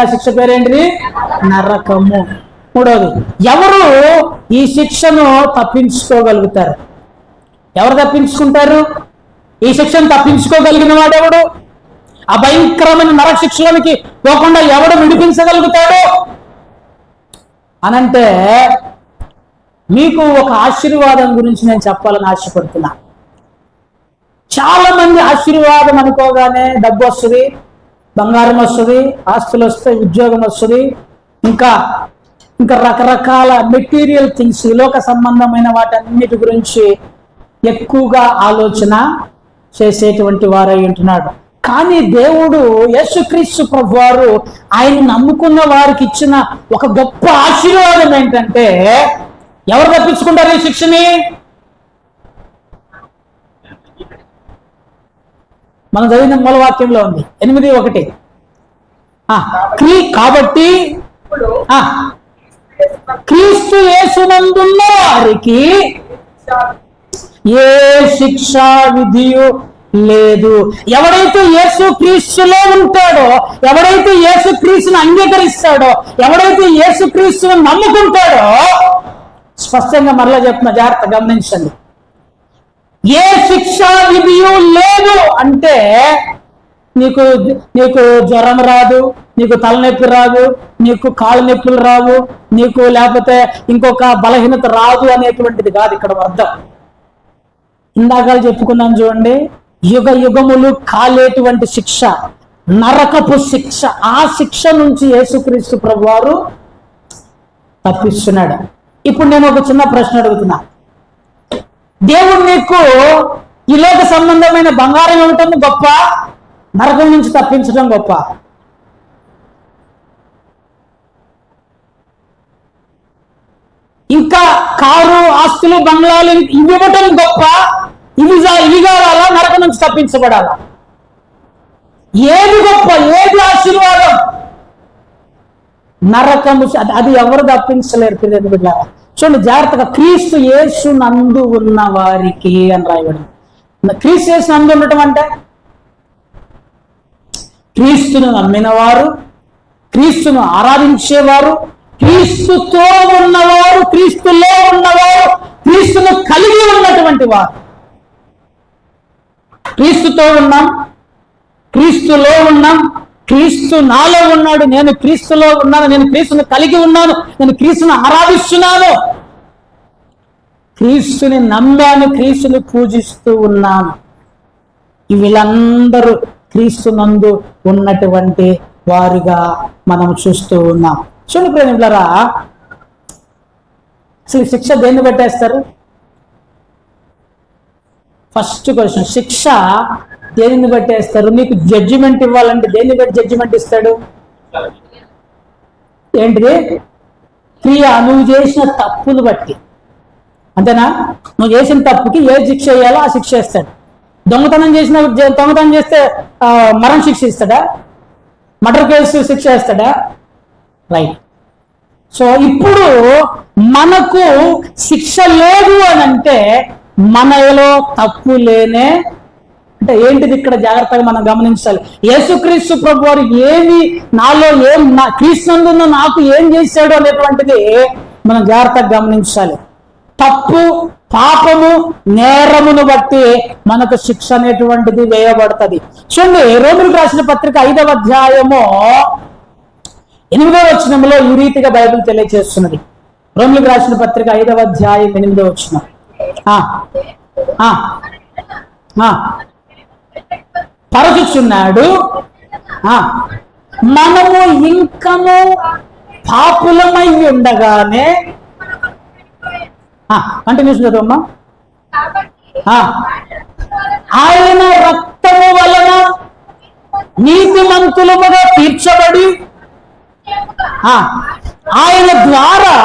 ఆ శిక్ష పేరు ఏంటిది? నరకము. మూడవది, ఎవరు ఈ శిక్షను తప్పించుకోగలుగుతారు? ఎవరు తప్పించుకుంటారు? ఈ శిక్షను తప్పించుకోగలిగిన వాడెవడు? ఆ భయంకరమైన నరశిక్షలోనికి పోకుండా ఎవడు విడిపించగలుగుతాడు అనంటే, మీకు ఒక ఆశీర్వాదం గురించి నేను చెప్పాలని ఆశపడుతున్నా. చాలా మంది ఆశీర్వాదం అనుకోగానే డబ్బు వస్తుంది, బంగారం వస్తుంది, ఆస్తులు వస్తాయి, ఉద్యోగం వస్తుంది, ఇంకా రకరకాల మెటీరియల్ థింగ్స్, లోక సంబంధమైన వాటన్నిటి గురించి ఎక్కువగా ఆలోచన చేసేటువంటి వారై ఉంటున్నాడు. కానీ దేవుడు యేసుక్రీస్తు ప్రభువారు ఆయన నమ్ముకున్న వారికి ఇచ్చిన ఒక గొప్ప ఆశీర్వాదం ఏంటంటే, ఎవరు తప్పించుకుంటారు ఈ శిక్షని? మనం చదివిన మూలవాక్యంలో ఉంది 8:1. కాబట్టి క్రీస్తు యేసునందున్న వారికి ఏ శిక్షా విధియు లేదు. ఎవడైతే యేసు క్రీస్తులో ఉంటాడో, ఎవడైతే యేసు క్రీస్తుని అంగీకరిస్తాడో, ఎవడైతే యేసు క్రీస్తుని నమ్ముకుంటాడో, స్పష్టంగా మరలా చెప్తున్నా, జాగ్రత్త గమనించండి, ఏ శిక్షా విధియు లేదు. అంటే నీకు జ్వరం రాదు, నీకు తలనొప్పి రాదు, నీకు కాళ్ళ నొప్పులు రావు, నీకు లేకపోతే ఇంకొక బలహీనత రాదు అనేటువంటిది కాదు ఇక్కడ అర్థం. ఇందాక చెప్పుకున్నాం చూడండి, యుగ యుగములు కాలేటువంటి శిక్ష, నరకపు శిక్ష, ఆ శిక్ష నుంచి యేసుక్రీస్తు ప్రభువారు తప్పిస్తున్నాడు. ఇప్పుడు నేను ఒక చిన్న ప్రశ్న అడుగుతున్నా, దేవుడు నీకు ఈ లోక సంబంధమైన బంగారం ఇవ్వటం గొప్ప, నరకం నుంచి తప్పించడం గొప్ప? ఇంకా కారు, ఆస్తులు, బంగ్లాలు ఇవ్వటం గొప్ప, ఇవి కావాలా, నరకం నుంచి తప్పించబడాలా? ఏది గొప్ప, ఏది ఆశీర్వాదం? నరకము అది ఎవరు తప్పించలేరు. చూడండి జాగ్రత్తగా, క్రీస్తు యేసు నందు ఉన్న వారికి అని రాయబడింది. క్రీస్తు యేసు నందు ఉండటం అంటే క్రీస్తును నమ్మిన వారు, క్రీస్తును ఆరాధించేవారు, క్రీస్తుతో ఉన్నవారు, క్రీస్తులో ఉన్నవారు, క్రీస్తును కలిగి ఉన్నటువంటి వారు. క్రీస్తుతో ఉన్నాం, క్రీస్తులో ఉన్నాం, క్రీస్తు నాలో ఉన్నాడు, నేను క్రీస్తులో ఉన్నాను, నేను క్రీస్తును కలిగి ఉన్నాను, నేను క్రీస్తును ఆరాధిస్తున్నాను, క్రీస్తుని నమ్మాను, క్రీస్తుని పూజిస్తూ ఉన్నాను. వీళ్ళందరూ క్రీస్తు నందు ఉన్నటువంటి వారిగా మనం చూస్తూ ఉన్నాం. చూడండి ప్రేమికులారా, అసలు శిక్ష దేన్ని పెట్టేస్తారు? ఫస్ట్ క్వశ్చన్, శిక్ష దేనిని బట్టేస్తారు? నీకు జడ్జిమెంట్ ఇవ్వాలంటే దేన్ని బట్టి జడ్జిమెంట్ ఇస్తాడు? ఏంటిది? క్రియ, నువ్వు చేసిన తప్పును బట్టి. అంతేనా? నువ్వు చేసిన తప్పుకి ఏ శిక్ష వేయాలో ఆ శిక్ష ఇస్తాడు. దొంగతనం చేస్తే మరణ శిక్ష ఇస్తాడా? మర్డర్ కేసు శిక్ష వేస్తాడా? రైట్. సో ఇప్పుడు మనకు శిక్ష లేదు అని అంటే మనలో తప్పు లేనే అంటే ఏంటిది? ఇక్కడ జాగ్రత్తగా మనం గమనించాలి. యేసుక్రీస్తు ప్రభు వారు ఏమి నాలో క్రీస్తునందున్న నాకు ఏం చేశాడు అనేటువంటిది మనం జాగ్రత్తగా గమనించాలి. తప్పు, పాపము, నేరమును బట్టి మనకు శిక్ష అనేటువంటిది వేయబడుతుంది. చూడండి, రోమీయులకు రాసిన పత్రిక 5వ అధ్యాయము 8వ వచనంలో ఈ రీతిగా బైబిల్ తెలియజేస్తున్నది. రోమీయులకు రాసిన పత్రిక 5వ అధ్యాయం 8వ వచనం. పరచుచున్నాడు, మనము ఇంకను పాపులమై ఉండగానే, కంటిన్యూస్ చదవమ్మా. ఆయన రక్తము వలన నీతిమంతులముగా తీర్చబడి ఆయన ద్వారా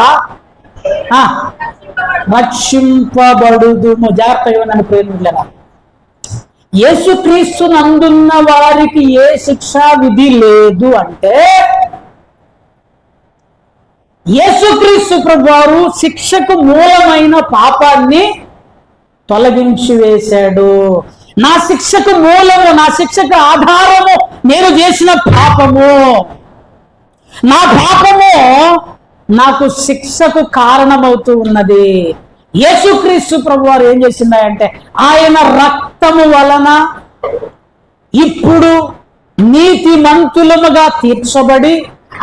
రక్షింపబడుదుము. జాగ్రత్తగా నన్ను ప్రేమించలేదా? యేసుక్రీస్తు నందున్న వారికి ఏ శిక్షా విధి లేదు అంటే యేసుక్రీస్తు ప్రభువారు శిక్షకు మూలమైన పాపాన్ని తొలగించి వేశాడు. నా శిక్షకు మూలము, నా శిక్షకు ఆధారము నేను చేసిన పాపము. నా పాపము నాకు శిక్షకు కారణమవుతూ ఉన్నది. యేసుక్రీస్తు ప్రభువారు ఏం చేసిందంటే ఆయన రక్తం రక్తము వలన ఇప్పుడు నీతిమంతులముగా తీర్చబడి,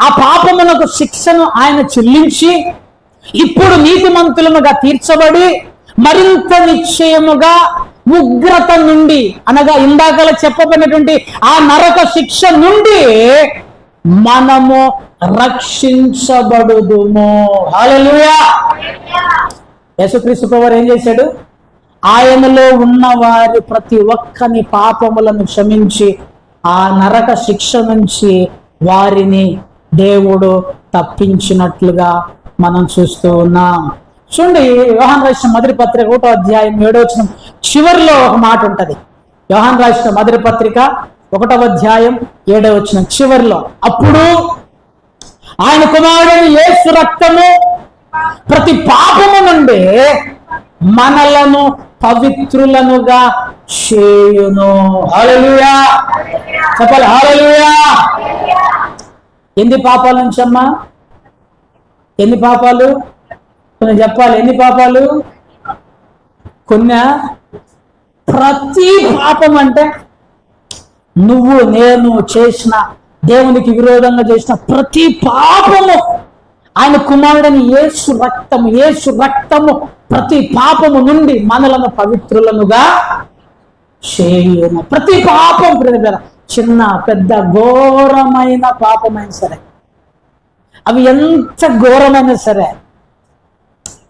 ఆ పాపమునకు శిక్షను ఆయన చెల్లించి ఇప్పుడు నీతిమంతులముగా తీర్చబడి మరింత నిశ్చయముగా ఉగ్రత నుండి, అనగా ఇందాకలా చెప్పబడినటువంటి ఆ నరక శిక్ష నుండి మనము రక్షించబడుదుము. హల్లెలూయా. యేసుక్రీస్తు ప్రభువు ఏం చేశాడు? ఆయనలో ఉన్న వారి ప్రతి ఒక్కని పాపములను క్షమించి ఆ నరక శిక్ష నుంచి వారిని దేవుడు తప్పించినట్లుగా మనం చూస్తూ ఉన్నాం. చూడండి, యోహాను రాసిన మొదటి పత్రిక 1వ అధ్యాయం 7వ వచనం చివరిలో ఒక మాట ఉంటది. యోహాను రాసిన మొదటి పత్రిక 1వ అధ్యాయం 7వ వచనం చివరిలో, అప్పుడు ఆయన కుమారుడైన యేసు రక్తము ప్రతి పాపము నుండి మనలను పవిత్రులనుగా చేయును. హల్లెలూయా. చెప్పాలి హల్లెలూయా. ఎన్ని పాపాల నుంచి అమ్మా? ఎన్ని పాపాలు? కొన్ని చెప్పాలి. ఎన్ని పాపాలు? కొన్ని. ప్రతి పాపం అంటే నువ్వు నేను చేసిన, దేవునికి విరోధంగా చేసిన ప్రతి పాపము ఆయన కుమారుడని యేసు రక్తము ప్రతి పాపము నుండి మనలను పవిత్రులనుగా చేయును. ప్రతి పాపం చిన్న పెద్ద ఘోరమైన పాపమైనా సరే, అవి ఎంత ఘోరమైనా సరే,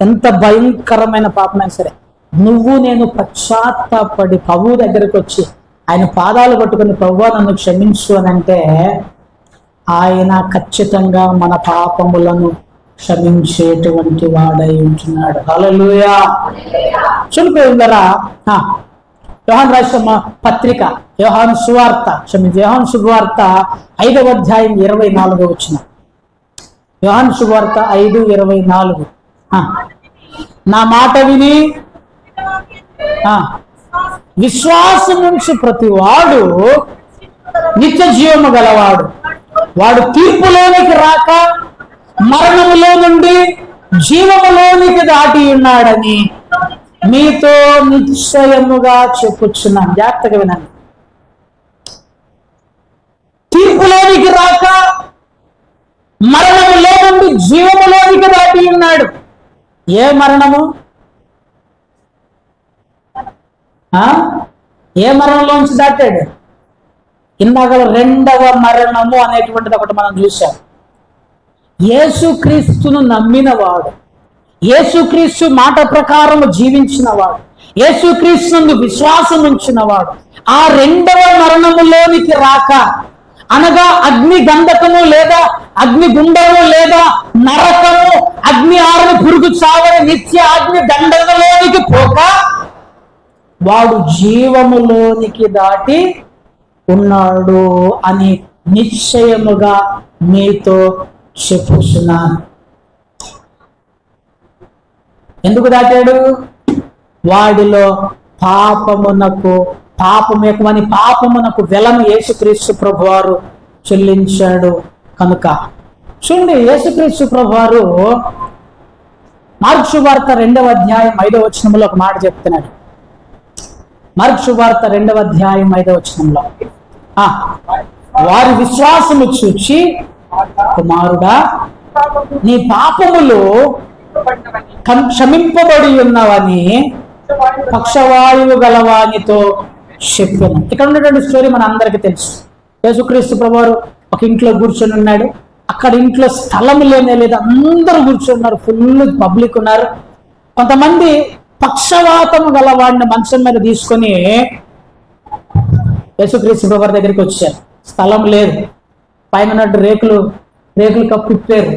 ఎంత భయంకరమైన పాపమైనా సరే, నువ్వు నేను పశ్చాత్తాపడి ప్రభువు దగ్గరికి వచ్చి ఆయన పాదాలు పట్టుకుని ప్రభువా నన్ను క్షమించు అని అంటే ఆయన ఖచ్చితంగా మన పాపములను క్షమించేటువంటి వాడై ఉంటున్నాడు. హల్లెలూయా. చూడిపోయిందరా యోహాను రాసిన పత్రిక, యోహాను సువార్త 5వ అధ్యాయం 24వ వచనం. యోహాను సువార్త 5:24. నా మాట విని విశ్వాసం నుంచి ప్రతి వాడు నిత్య జీవము గలవాడు, వాడు తీర్పులోనికి రాక మరణములో నుండి జీవములోనికి దాటి ఉన్నాడని మీతో నిశ్చయముగా చెప్పుచున్నాను. జాగ్రత్తగా వినండి. తీర్పులోనికి రాక మరణములో నుండి జీవములోనికి దాటి ఉన్నాడు. ఏ మరణము? ఏ మరణంలోంచి దాటాడు? ఇందాక రెండవ మరణము అనేటువంటిది ఒకటి మనం చూసాం. యేసుక్రీస్తును నమ్మినవాడు, యేసుక్రీస్తు మాట ప్రకారం జీవించినవాడు, యేసుక్రీస్తునందు విశ్వాసం ఉంచినవాడు ఆ రెండవ మరణములోనికి రాక, అనగా అగ్ని గంధకము లేదా అగ్ని గుండము లేదా నరకము, అగ్ని ఆరని పురుగు చావని నిత్య అగ్ని దండనలోనికి పోక వాడు జీవములోనికి దాటి ఉన్నాడు అని నిశ్చయముగా మీతో చెప్పుచున్నాను. ఎందుకు దాటాడు? వాడిలో పాపమునకు వెలను యేసుక్రీస్తు ప్రభువారు చెల్లించాడు కనుక. చూడండి, యేసుక్రీస్తు ప్రభువారు మార్కు సువార్త 2వ అధ్యాయం 5వ వచనంలో ఒక మాట చెప్తున్నాడు. మార్కు సువార్త 2వ అధ్యాయం 5వ వచనంలో, వారి విశ్వాసము చూచి కుమారుడా నీ పాపములు క్షమింపబడి ఉన్నవని పక్షవాయువు గలవానితో చెప్పాను. ఇక్కడ ఉన్నటువంటి స్టోరీ మన అందరికీ తెలుసు. యేసుక్రీస్తు ప్రభువారు ఒక ఇంట్లో కూర్చొని ఉన్నాడు. అక్కడ ఇంట్లో స్థలం లేదు, అందరూ కూర్చున్నారు, ఫుల్ పబ్లిక్ ఉన్నారు. కొంతమంది పక్షవాతము గలవాడిని మంచం మీద తీసుకొని యేసుక్రీస్తు ప్రభువారి దగ్గరికి వచ్చారు. స్థలం లేదు, పైన ఉన్నట్టు రేకులు కప్పిప్పారు,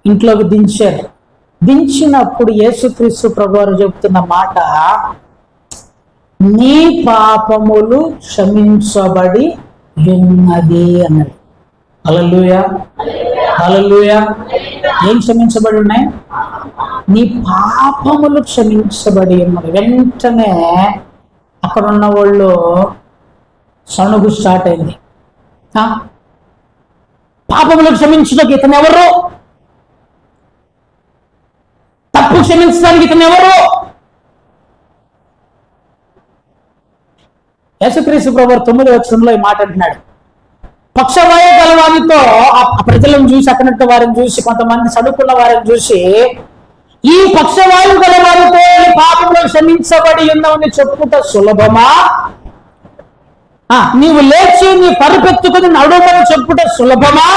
ఇంట్లోకి దించారు. దించినప్పుడు యేసుక్రీస్తు ప్రభువారు చెప్తున్న మాట, నీ పాపములు క్షమించబడి ఉన్నది అన్నాడు. హల్లెలూయా, హల్లెలూయా. ఏం క్షమించబడి ఉన్నాయి? నీ పాపములు క్షమించబడి ఉన్నది. వెంటనే అక్కడ ఉన్న వాళ్ళు సణుగు స్టార్ట్ అయింది. పాపములు క్షమించడానికి ఇతను ఎవరు? తప్పు క్షమించడానికి ఇతను ఎవరు? యేసుక్రీస్తు ప్రభువు 9వ వచనంలో ఈ మాట అంటున్నాడు. పక్షవాయు గలవానితో ఆ ప్రజలను చూసి, అక్కడట్టు వారిని చూసి, కొంతమంది చదువుకున్న వారిని చూసి, ఈ పక్షవాయు గలవారితో పాపములు క్షమించబడి ఉన్నామని చెప్పుట సులభమా? నీవు లేచి నీ పరుపెత్తుకుని నడుమని చెప్పుట సులభమా?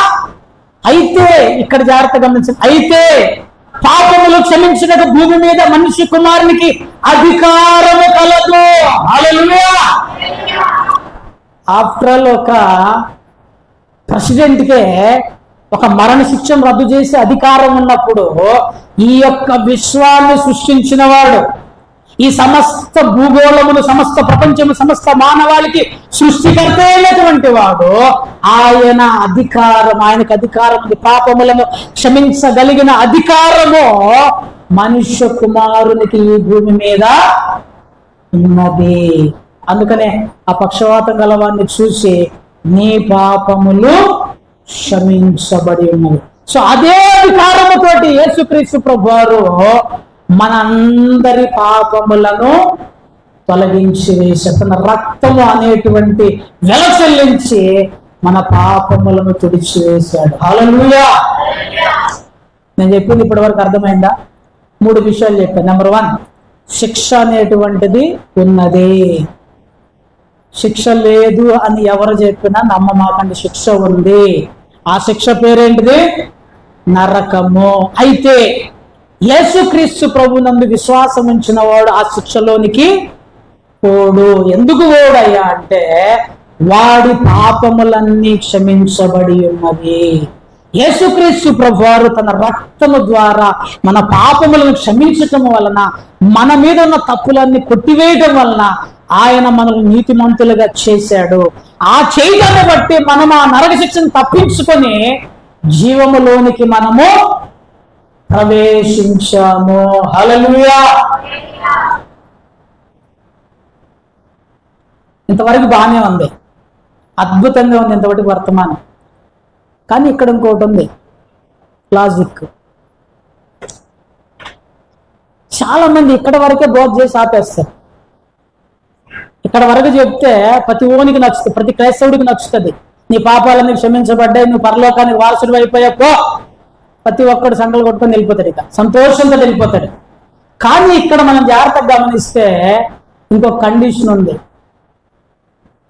అయితే ఇక్కడ జాగ్రత్త గమనించండి, అయితే పాపములు క్షమించిన భూమి మీద మనిషి కుమారునికి అధికారము కలదు. హల్లెలూయా. ఆఫ్టర్ ఆల్ ఒక ప్రెసిడెంట్కే ఒక మరణ శిక్షను రద్దు చేసే అధికారం ఉన్నప్పుడు, ఈ యొక్క విశ్వాన్ని సృష్టించిన వాడు, ఈ సమస్త భూగోళములు, సమస్త ప్రపంచము, సమస్త మానవాళికి సృష్టికర్త అయినటువంటి వాడు, ఆయనకు అధికారం ఉంది. పాపములను క్షమించగలిగిన అధికారము మనుష్య కుమారునికి ఈ భూమి మీద ఉన్నది. అందుకనే ఆ పక్షవాతం గలవాన్ని చూసి, నీ పాపములు క్షమించబడి ఉన్నవి. సో అదే అధికారముతోటి యేసుక్రీస్తు ప్రభువారు మనందరి పాపములను తొలగించి వేసి, తన రక్తము అనేటువంటి వెల చెల్లించి మన పాపములను తుడిచివేశాడు. హల్లెలూయా. నేను చెప్పింది ఇప్పటి వరకు అర్థమైందా? 3 విషయాలు చెప్పాను. నెంబర్ 1, శిక్ష అనేటువంటిది ఉన్నది. శిక్ష లేదు అని ఎవరు చెప్పినా నమ్మమాకండి, శిక్ష ఉంది. ఆ శిక్ష పేరేంటిది? నరకము. అయితే యేసుక్రీస్తు ప్రభునందు విశ్వాసం ఉంచిన వాడు ఆ శిక్షలోనికి పోడు. ఎందుకు పోడయ్యా అంటే, వాడి పాపములన్నీ క్షమించబడి ఉన్నవి. యేసుక్రీస్తు ప్రభువారు తన రక్తము ద్వారా మన పాపములను క్షమించటం వలన, మన మీద ఉన్న తప్పులన్నీ కొట్టివేయడం వలన ఆయన మనల్ని నీతిమంతులుగా చేశాడు. ఆ చేయడాన్ని బట్టి మనం ఆ నరక శిక్షను తప్పించుకొని జీవములోనికి మనము ప్రవేశించాము. హల్లెలూయా. ఇంతవరకు బాగానే ఉంది, అద్భుతంగా ఉంది ఇంతవరకు వర్తమానం. కానీ ఇక్కడ ఇంకోటి ఉంది, లాజిక్. చాలా మంది ఇక్కడ వరకే బోధ చేసి ఆపేస్తారు. ఇక్కడ వరకు చెప్తే ప్రతి ఓనికి నచ్చుతుంది, ప్రతి క్రైస్తవుడికి నచ్చుతుంది. నీ పాపాలన్నీ క్షమించబడ్డాయి, నువ్వు పరలోకానికి వారసుడు అయిపోయాకో ప్రతి ఒక్కడు సంకలు కొట్టుకొని వెళ్ళిపోతాడు, ఇక సంతోషంతో వెళ్ళిపోతాడు. కానీ ఇక్కడ మనం జాగ్రత్తగా గమనిస్తే ఇంకొక కండిషన్ ఉంది.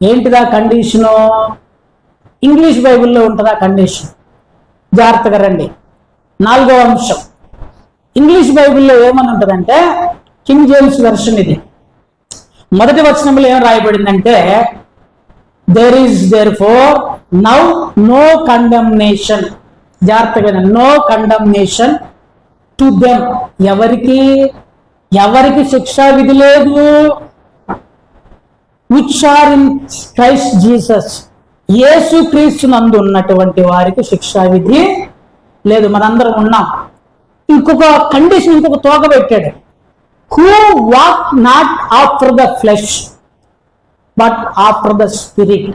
ఏంటిదా కండిషను? ఇంగ్లీష్ బైబిల్లో ఉంటుంది ఆ కండిషన్. జాగ్రత్తగా రండి. 4వ అంశం ఇంగ్లీష్ బైబిల్లో ఏమని ఉంటుందంటే, కింగ్ జేమ్స్ వెర్షన్ ఇది. మొదటి వచనంలో ఏం రాయబడిందంటే, there is there for now no condemnation. జాగ్రత్తగా, నో కండెమ్నేషన్ టు దెమ్. ఎవరికి శిక్షా విధి లేదు? Which are in Christ Jesus. యేసు క్రీస్తు నందు ఉన్నటువంటి వారికి శిక్షా విధి లేదు. మనందరం ఉన్నాం. ఇంకొక కండిషన్, ఇంకొక తోక పెట్టాడు. Who walk not after the flesh but after the spirit.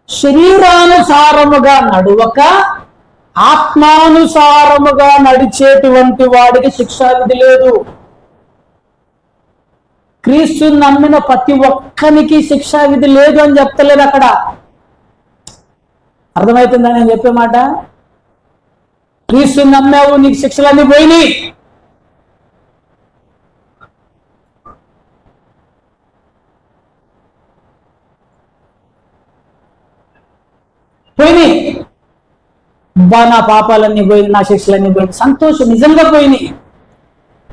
శరీరానుసారముగా నడువక ఆత్మానుసారముగా నడిచేటువంటి వాడికి శిక్షా విధి లేదు. క్రీస్తు నమ్మిన ప్రతి ఒక్కరికి శిక్షా విధి లేదు అని చెప్తలేదు అక్కడ. అర్థమవుతుందా నేను చెప్పే మాట? క్రీస్తు నమ్మావు, నీకు శిక్షలన్నీ పోయినాయి. నా పాపాలన్నీ పోయింది, నా శిక్షలన్నీ పోయింది, సంతోషం, నిజంగా పోయినాయి.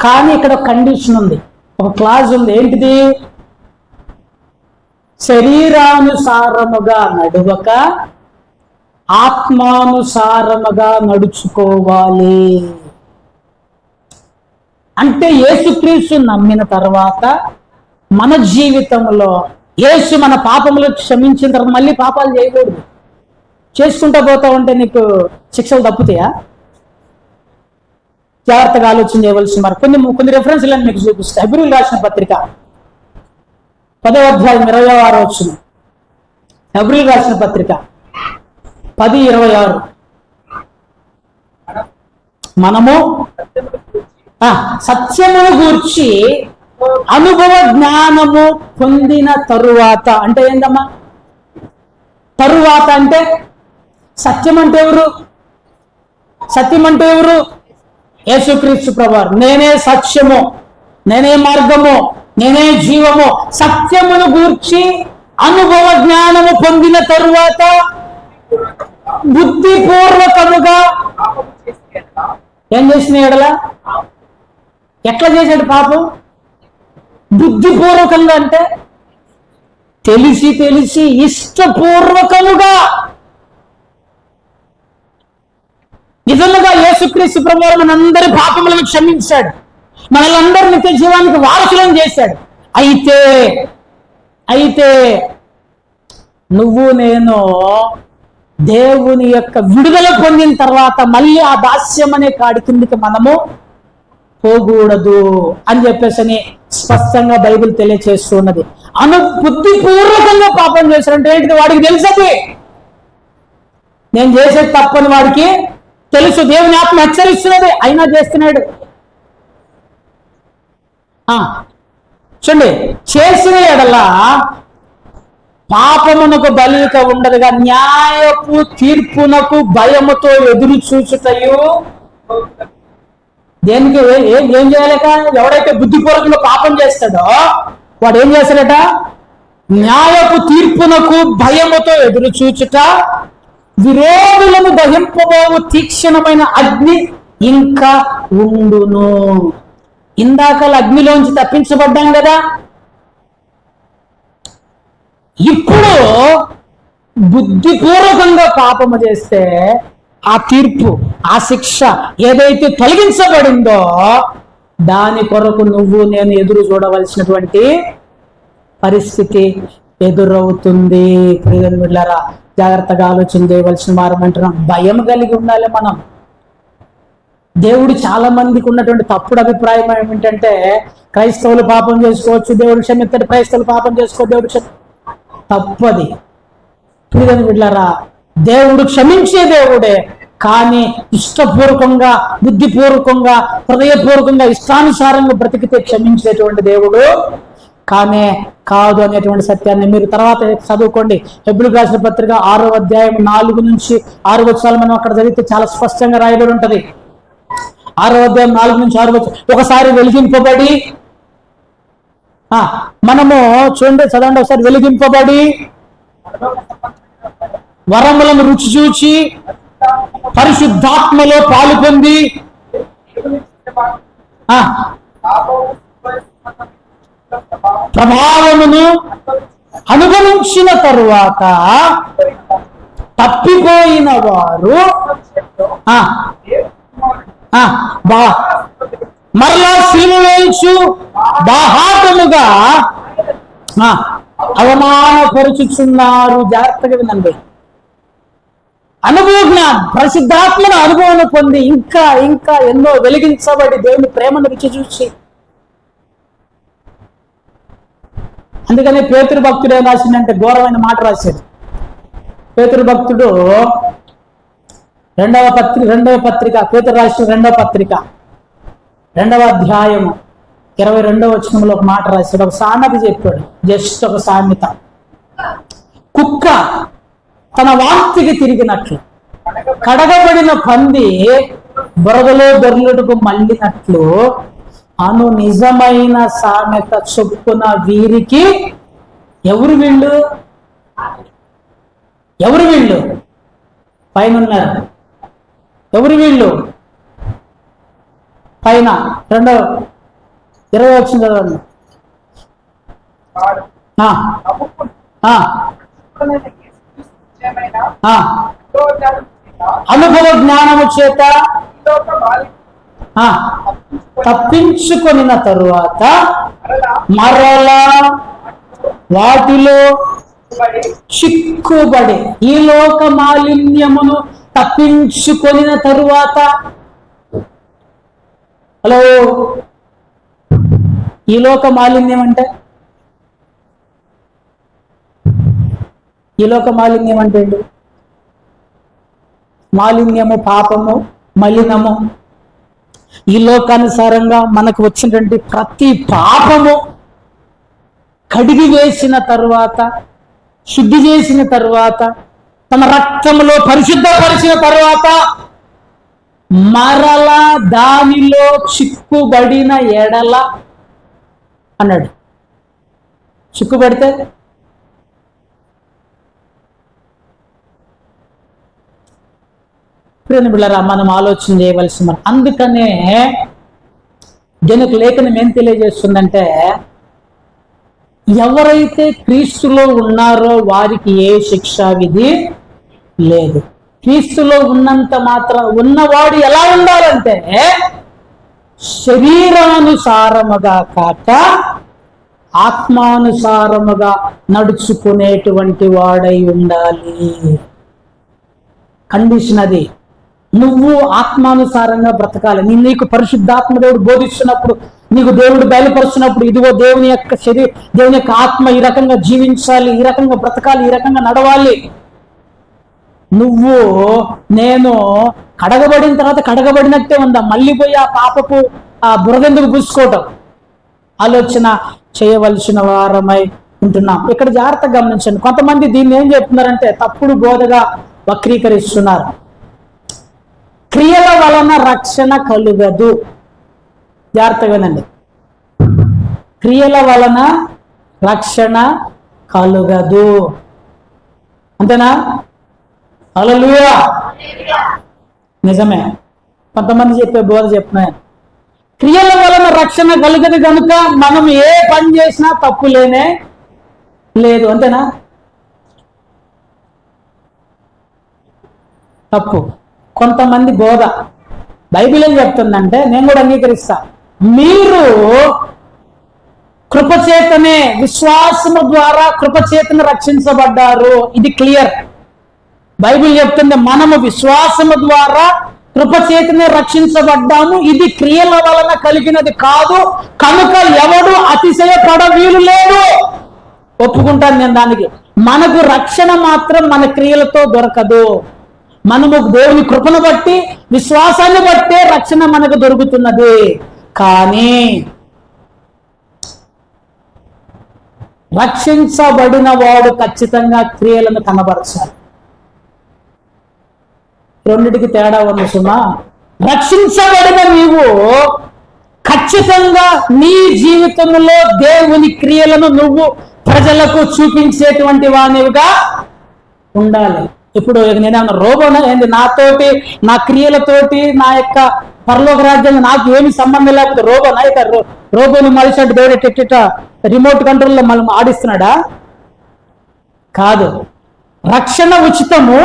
కానీ ఇక్కడ ఒక కండిషన్ ఉంది, ఒక క్లాజ్ ఉంది. ఏంటిది? శరీరానుసారముగా నడువక ఆత్మానుసారముగా నడుచుకోవాలి. అంటే యేసుక్రీస్తు నమ్మిన తర్వాత మన జీవితంలో యేసు మన పాపములు క్షమించిన తర్వాత మళ్ళీ పాపాలు చేయకూడదు. చేసుకుంటూ పోతా ఉంటే నీకు శిక్షలు తప్పుతాయా? జాగ్రత్తగా ఆలోచన చేయవలసిన మరి కొన్ని రెఫరెన్స్లను మీకు చూపిస్తాయి. హెబ్రీయులకు రాసిన పత్రిక 10వ అధ్యాయం 26వ వచనం. హెబ్రీయులకు రాసిన పత్రిక 10:26. మనము సత్యమును గూర్చి అనుభవ జ్ఞానము పొందిన తరువాత అంటే ఏందమ్మా? తరువాత అంటే సత్యం అంటే ఎవరు? సత్యం అంటే ఎవరు? యేసుక్రీస్తు ప్రభువారు. నేనే సత్యము, నేనే మార్గము, నేనే జీవము. సత్యమును గూర్చి అనుభవ జ్ఞానము పొందిన తరువాత బుద్ధిపూర్వకముగా ఏం చేసిన ఎడలా? ఎట్లా చేశాడు పాపం? బుద్ధిపూర్వకంగా అంటే తెలిసి తెలిసి ఇష్టపూర్వకముగా. నిజంగా యేసుక్రీస్తు ప్రభువారు మనందరి పాపములను క్షమించాడు, మనల్ని నిత్య జీవానికి వారసులను చేశాడు. అయితే నువ్వు నేను దేవుని యొక్క విడుదల పొందిన తర్వాత మళ్ళీ ఆ దాస్యం అనే కాడి కిందికి మనము పోకూడదు అని చెప్పేసి స్పష్టంగా బైబిల్ తెలియచేస్తున్నది. బుద్ధిపూర్వకంగా పాపం చేశాడంటే ఏంటిది? వాడికి తెలుసది నేను చేసేది తప్పని వాడికి తెలుసు. దేవుని ఆత్మ హెచ్చరిస్తున్నది, అయినా చేస్తున్నాడు. చూడండి, చేసిన ఎడల పాపమునకు బలిక ఉండదుగా న్యాయపు తీర్పునకు భయముతో ఎదురు చూచుటయు. దేనికి ఏం చేయలేక? ఎవడైతే బుద్ధిపూర్వకంగా పాపం చేస్తాడో వాడు ఏం చేస్తాడట? న్యాయపు తీర్పునకు భయముతో ఎదురు చూచుట, విరోధులను దహింపబోవు తీక్షణమైన అగ్ని ఇంకా ఉండును. ఇందాక అగ్నిలోంచి తప్పించబడ్డాం కదా, ఇప్పుడు బుద్ధిపూర్వకంగా పాపము చేస్తే ఆ తీర్పు, ఆ శిక్ష ఏదైతే తొలగించబడిందో దాని కొరకు నువ్వు నేను ఎదురు చూడవలసినటువంటి పరిస్థితి ఎదురవుతుంది. ప్రియమిత్రులారా, జాగ్రత్తగా ఆలోచన చేయవలసిన వారం అంటున్నాం. భయం కలిగి ఉండాలి మనం. దేవుడు చాలా మందికి ఉన్నటువంటి తప్పుడు అభిప్రాయం ఏమిటంటే క్రైస్తవులు పాపం చేసుకోవచ్చు, దేవుడు క్షమిస్తాడు, క్రైస్తవులు పాపం చేసుకో, దేవుడు తప్పది. ప్రియమిత్రులారా, దేవుడు క్షమించే దేవుడే, కానీ ఇష్టపూర్వకంగా, బుద్ధిపూర్వకంగా, హృదయపూర్వకంగా, ఇష్టానుసారంగా బ్రతికితే క్షమించేటువంటి దేవుడు కానే కాదు అనేటువంటి సత్యాన్ని మీరు తర్వాత చదువుకోండి. హెబ్రీయులకు రాసిన పత్రిక 6వ అధ్యాయం 4 నుంచి 6 వచనాలు మనం అక్కడ చదివితే చాలా స్పష్టంగా రాయబడి ఉంటది. 6వ అధ్యాయం 4 నుంచి 6 వచనం. ఒకసారి వెలిగింపబడి, మనము చూడండి, చదవండి ఒకసారి. వెలిగింపబడి వరములను రుచి చూచి పరిశుద్ధాత్మలో పాలు పొంది ప్రభావమును అనుభవించిన తరువాత తప్పిపోయిన వారు మరలా శ్రమ వేయించు బాహాటముగా అవమానపరుచుచున్నారు. జాగ్రత్తగా వినండి. అనుభవ జ్ఞానం, పరిశుద్ధాత్మను అనుభవం పొంది ఇంకా ఇంకా ఎన్నో వెలిగించబడి దేవుని ప్రేమను రుచి చూసి. అందుకని పేతురు భక్తుడు ఏం రాసిందంటే ఘోరమైన మాట రాశాడు. పేతురు భక్తుడు రెండవ పత్రిక పేతురు రాసిన 2వ పత్రిక 2వ అధ్యాయము 22వ వచనంలో ఒక మాట రాశాడు. ఒక సామెత చెప్పాడు, జస్ట్ ఒక సామెత. కుక్క తన వాంతికి తిరిగినట్లు, కడగబడిన పంది బురదలో దొర్లుటకు మళ్ళినట్లు అను నిజమైన సామెత చొప్పున వీరికి. ఎవరు వీళ్ళు? పైన ఉన్నారు. ఎవరు వీళ్ళు? పైన 20 వచ్చింది చదవండి. అనుభవ జ్ఞానము చేత తప్పించుకొనిన తరువాత మరలా వాటిలో చిక్కుబడి, ఈ లోక మాలిన్యమును తప్పించుకొనిన తరువాత. హలో, ఈ లోక మాలిన్యం అంటే, ఈ లోక మాలిన్యం అంటే ఏంటి? మాలిన్యము, పాపము, మలినము. ఈ లోకానుసారంగా మనకు వచ్చినటువంటి ప్రతి పాపము కడిగి వేసిన తరువాత, శుద్ధి చేసిన తరువాత, తన రక్తంలో పరిశుద్ధపరిచిన తరువాత మరలా దానిలో చిక్కుబడిన ఎడల అన్నాడు. చిక్కుబడితే ప్రియమైన బిడ్డలారా, మనం ఆలోచన చేయవలసి అందుకనే దీనికి లేఖనం ఏం తెలియజేస్తుందంటే, ఎవరైతే క్రీస్తులో ఉన్నారో వారికి ఏ శిక్షా విధి లేదు. క్రీస్తులో ఉన్నంత మాత్రం ఉన్నవాడు ఎలా ఉండాలంటే శరీరానుసారముగా కాక ఆత్మానుసారముగా నడుచుకునేటువంటి వాడై ఉండాలి. కండిషన్ అది. నువ్వు ఆత్మానుసారంగా బ్రతకాలి. నీకు పరిశుద్ధాత్మ దేవుడు బోధిస్తున్నప్పుడు, నీకు దేవుడు బయలుపరుస్తున్నప్పుడు, ఇదిగో దేవుని యొక్క దేవుని యొక్క ఆత్మ ఈ రకంగా జీవించాలి, ఈ రకంగా బ్రతకాలి, ఈ రకంగా నడవాలి. నేను కడగబడిన తర్వాత కడగబడినట్టే ఉందా, మళ్ళీ పోయి ఆ పాపపు ఆ బురదెందుకు పూసుకోవటం ఆలోచన చేయవలసిన వారమై ఉంటున్నాం. ఇక్కడ జాగ్రత్తగా గమనించండి. కొంతమంది దీన్ని ఏం చెప్తున్నారంటే తప్పుడు బోధగా వక్రీకరిస్తున్నారు. క్రియల వలన రక్షణ కలుగదు. జాగ్రత్తగా వినండి. క్రియల వలన రక్షణ కలుగదు. అంతేనా? హల్లెలూయా. నిజమే. కొంతమంది చెప్పే బోధ చెప్తున్నాయి, క్రియల వలన రక్షణ కలుగదు కనుక మనం ఏ పని చేసినా తప్పు లేనే లేదు. అంతేనా? తప్పు. కొంతమంది బోధ బైబిల్ ఏం చెప్తుందంటే, నేను కూడా అంగీకరిస్తా, మీరు కృపచేతనే, విశ్వాసము ద్వారా కృపచేతన రక్షించబడ్డారు. ఇది క్లియర్. బైబిల్ చెప్తుంది మనము విశ్వాసము ద్వారా కృపచేతనే రక్షించబడ్డాము, ఇది క్రియల వలన కలిగినది కాదు, కనుక ఎవడు అతిశయపడ వీలు లేదు. ఒప్పుకుంటాను నేను దానికి. మనకు రక్షణ మాత్రం మన క్రియలతో దొరకదు. మనము దేవుని కృపను బట్టి, విశ్వాసాన్ని బట్టే రక్షణ మనకు దొరుకుతున్నది. కానీ రక్షించబడిన వాడు ఖచ్చితంగా క్రియలను కనబరచాలి. రెండిటికి తేడా ఉంది సుమా. రక్షించబడిన నీవు ఖచ్చితంగా నీ జీవితంలో దేవుని క్రియలను నువ్వు ప్రజలకు చూపించేటువంటి వానివిగా ఉండాలి. ఇప్పుడు నేనేమన్నా రోబోనా ఏంది? నాతోటి, నా క్రియలతోటి, నా యొక్క పరలోక రాజ్యంగా నాకు ఏమి సంబంధం లేకపోతే రోబోనా? ఇక రోబోని మలిసినట్టు దేవుడు ఎట్ట రిమోట్ కంట్రోల్లో మనం ఆడిస్తున్నాడా? కాదు. రక్షణ ఉచితము.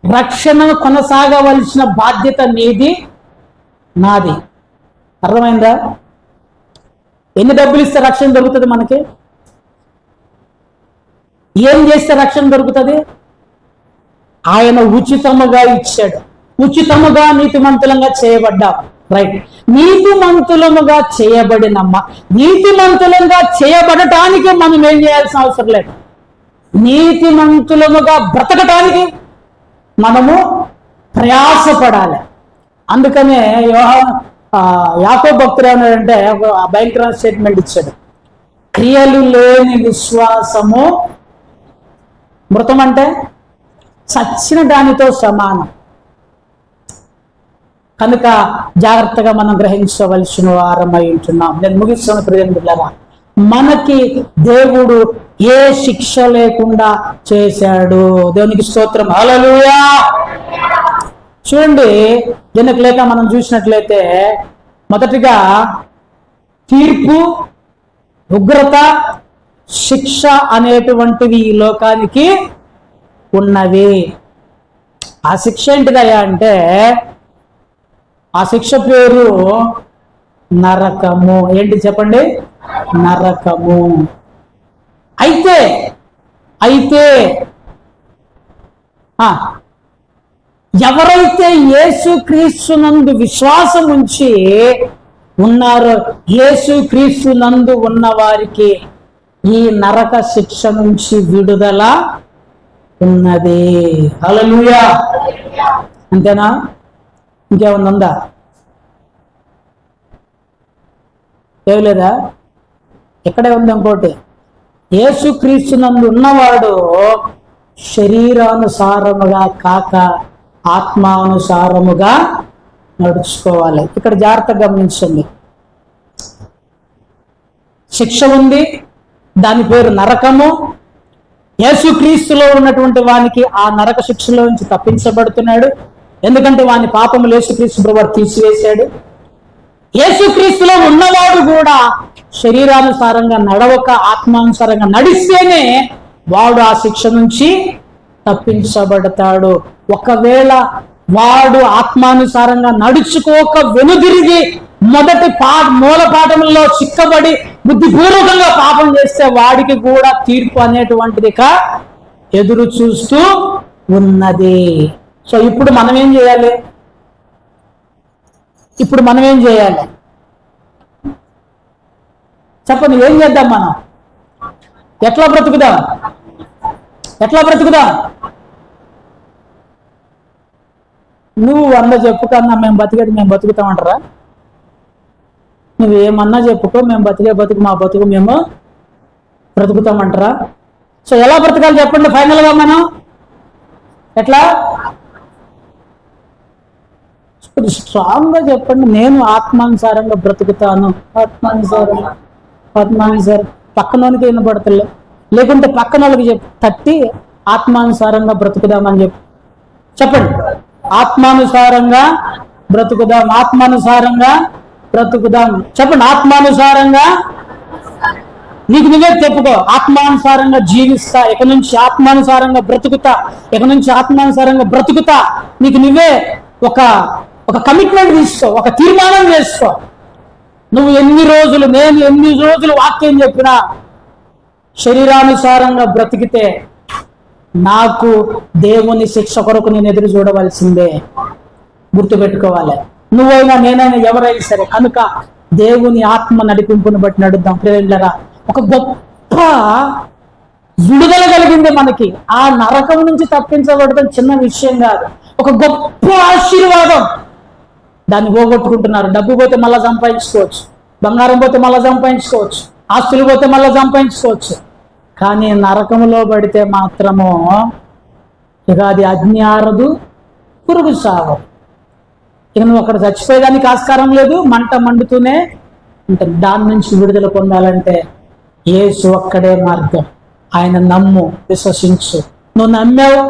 రక్షణను కొనసాగవలసిన బాధ్యత నీది, నాది. అర్థమైందా? ఎన్ని డబ్బులు ఇస్తే రక్షణ దొరుకుతుంది మనకి? ఏం చేస్తే రక్షణ దొరుకుతుంది? ఆయన ఉచితముగా ఇచ్చాడు. ఉచితముగా నీతిమంతులంగా చేయబడ్డాం. రైట్. నీతిమంతులముగా నీతిమంతులంగా చేయబడటానికి మనం ఏం చేయాల్సిన అవసరం లేదు. నీతిమంతులముగా బ్రతకటానికి మనము ప్రయాసపడాలి. అందుకనే యాకోబు భక్తుడు ఏమన్నాడంటే, భయంకరమైన స్టేట్మెంట్ ఇచ్చాడు, క్రియలు లేని విశ్వాసము మృతం, అంటే చచ్చిన దానితో సమానం. కనుక జాగ్రత్తగా మనం గ్రహించవలసిన వారమై ఉంటున్నాం. నేను ముగిస్తున్న ప్రియమిత్రులారా, మనకి దేవుడు ఏ శిక్ష లేకుండా చేశాడు. దేవునికి స్తోత్రం. హల్లెలూయా. చూడండి, దీనికి లేక మనం చూసినట్లయితే మొదటిగా తీర్పు, ఉగ్రత, శిక్ష అనేటువంటివి ఈ లోకానికి ఉన్నవి. ఆ శిక్ష ఏంటిదయ్యా అంటే, ఆ శిక్ష పేరు నరకము. ఏంటి చెప్పండి? నరకము. అయితే ఎవరైతే యేసుక్రీస్తునందు విశ్వాసం ఉంచి ఉన్నారో, యేసుక్రీస్తునందు ఉన్న వారికి ఈ నరక శిక్ష నుంచి విడుదల ఉన్నది. హల్లెలూయా. అంతేనా? ఇంకేమన్నా ఉందా? ఏం లేదా? ఎక్కడే ఉంది ఇంకోటి. యేసుక్రీస్తునందు ఉన్నవాడు శరీరానుసారముగా కాక ఆత్మానుసారముగా నడుచుకోవాలి. ఇక్కడ జాగ్రత్తగా గమనించండి. శిక్ష ఉంది, దాని పేరు నరకము. యేసుక్రీస్తులో ఉన్నటువంటి వానికి ఆ నరక శిక్షలో నుంచి తప్పించబడుతున్నాడు. ఎందుకంటే వాని పాపములు యేసుక్రీస్తు ప్రభువు తీసివేశాడు. యేసుక్రీస్తులో ఉన్నవాడు కూడా శరీరానుసారంగా నడవక ఆత్మానుసారంగా నడిస్తేనే వాడు ఆ శిక్ష నుంచి తప్పించబడతాడు. ఒకవేళ వాడు ఆత్మానుసారంగా నడుచుకోక వెనుదిరిగి మొదటి మూల పాఠములలో చిక్కబడి బుద్ధిపూర్వకంగా పాపం చేస్తే వాడికి కూడా తీర్పు అనేటువంటిది ఎదురు చూస్తూ ఉన్నది. సో ఇప్పుడు మనం ఏం చేయాలి? చెప్పండి, ఏం చేద్దాం? మనం ఎట్లా బ్రతుకుదాం? నువ్వు 100 చెప్పుకన్నా మేము బతుకుతామంటారా? నువ్వేమన్నా చెప్పుకో, మేము మా బతుకు మేము బ్రతుకుతామంటారా? సో ఎలా బ్రతకాలి చెప్పండి ఫైనల్గా మనం? ఎట్లా? స్ట్రాంగ్గా చెప్పండి. నేను ఆత్మానుసారంగా బ్రతుకుతాను. ఆత్మానుసారం పక్కనోనికి వినపడతలే, లేకుంటే పక్కన వాళ్ళకి తట్టి ఆత్మానుసారంగా బ్రతుకుదామని చెప్పండి. ఆత్మానుసారంగా బ్రతుకుదాం. చెప్పండి. ఆత్మానుసారంగా నీకు నువ్వే చెప్పుకో. ఆత్మానుసారంగా జీవిస్తా, ఇక నుంచి ఆత్మానుసారంగా బ్రతుకుతా. నీకు నువ్వే ఒక కమిట్మెంట్ తీసుకో, ఒక తీర్మానం చేసుకో. నువ్వు నేను ఎన్ని రోజులు వాక్యం చెప్పినా శరీరానుసారంగా బ్రతికితే నాకు దేవుని శిక్ష కొరకు నేను ఎదురు చూడవలసిందే. గుర్తుపెట్టుకోవాలి. నువ్వైనా నేనైనా ఎవరైనా సరే. కనుక దేవుని ఆత్మ నడిపింపును బట్టి నడుద్దాం. ప్రేరణరా, ఒక గొప్ప విడుదల కలిగింది మనకి. ఆ నరకం నుంచి తప్పించబడటం చిన్న విషయం కాదు, ఒక గొప్ప ఆశీర్వాదం. దాన్ని పోగొట్టుకుంటున్నారు. డబ్బు పోతే మళ్ళా సంపాదించుకోవచ్చు, బంగారం పోతే మళ్ళా సంపాదించుకోవచ్చు, ఆస్తులు పోతే మళ్ళా సంపాదించుకోవచ్చు. కానీ నరకములో పడితే మాత్రము ఇక అది అగ్ని ఆరదు, పురుగు సాగు. ఇక నువ్వు అక్కడ చచ్చిపోయేదానికి ఆస్కారం లేదు, మంట మండుతూనే ఉంటుంది. దాని నుంచి విడుదల పొందాలంటే యేసు ఒక్కడే మార్గం. ఆయన నమ్ము, విశ్వసించు. నువ్వు నమ్మావు,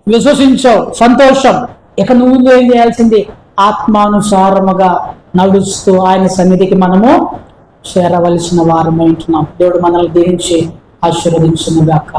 విశ్వసించావు, సంతోషం. ఇక నువ్వు ఏం చేయాల్సింది? ఆత్మానుసారముగా నడుస్తూ ఆయన సన్నిధికి మనము చేరవలసిన వారమై ఉంటున్నాం. దేవుడు మనల్ని దీవించి ఆశీర్వదించునుగాక.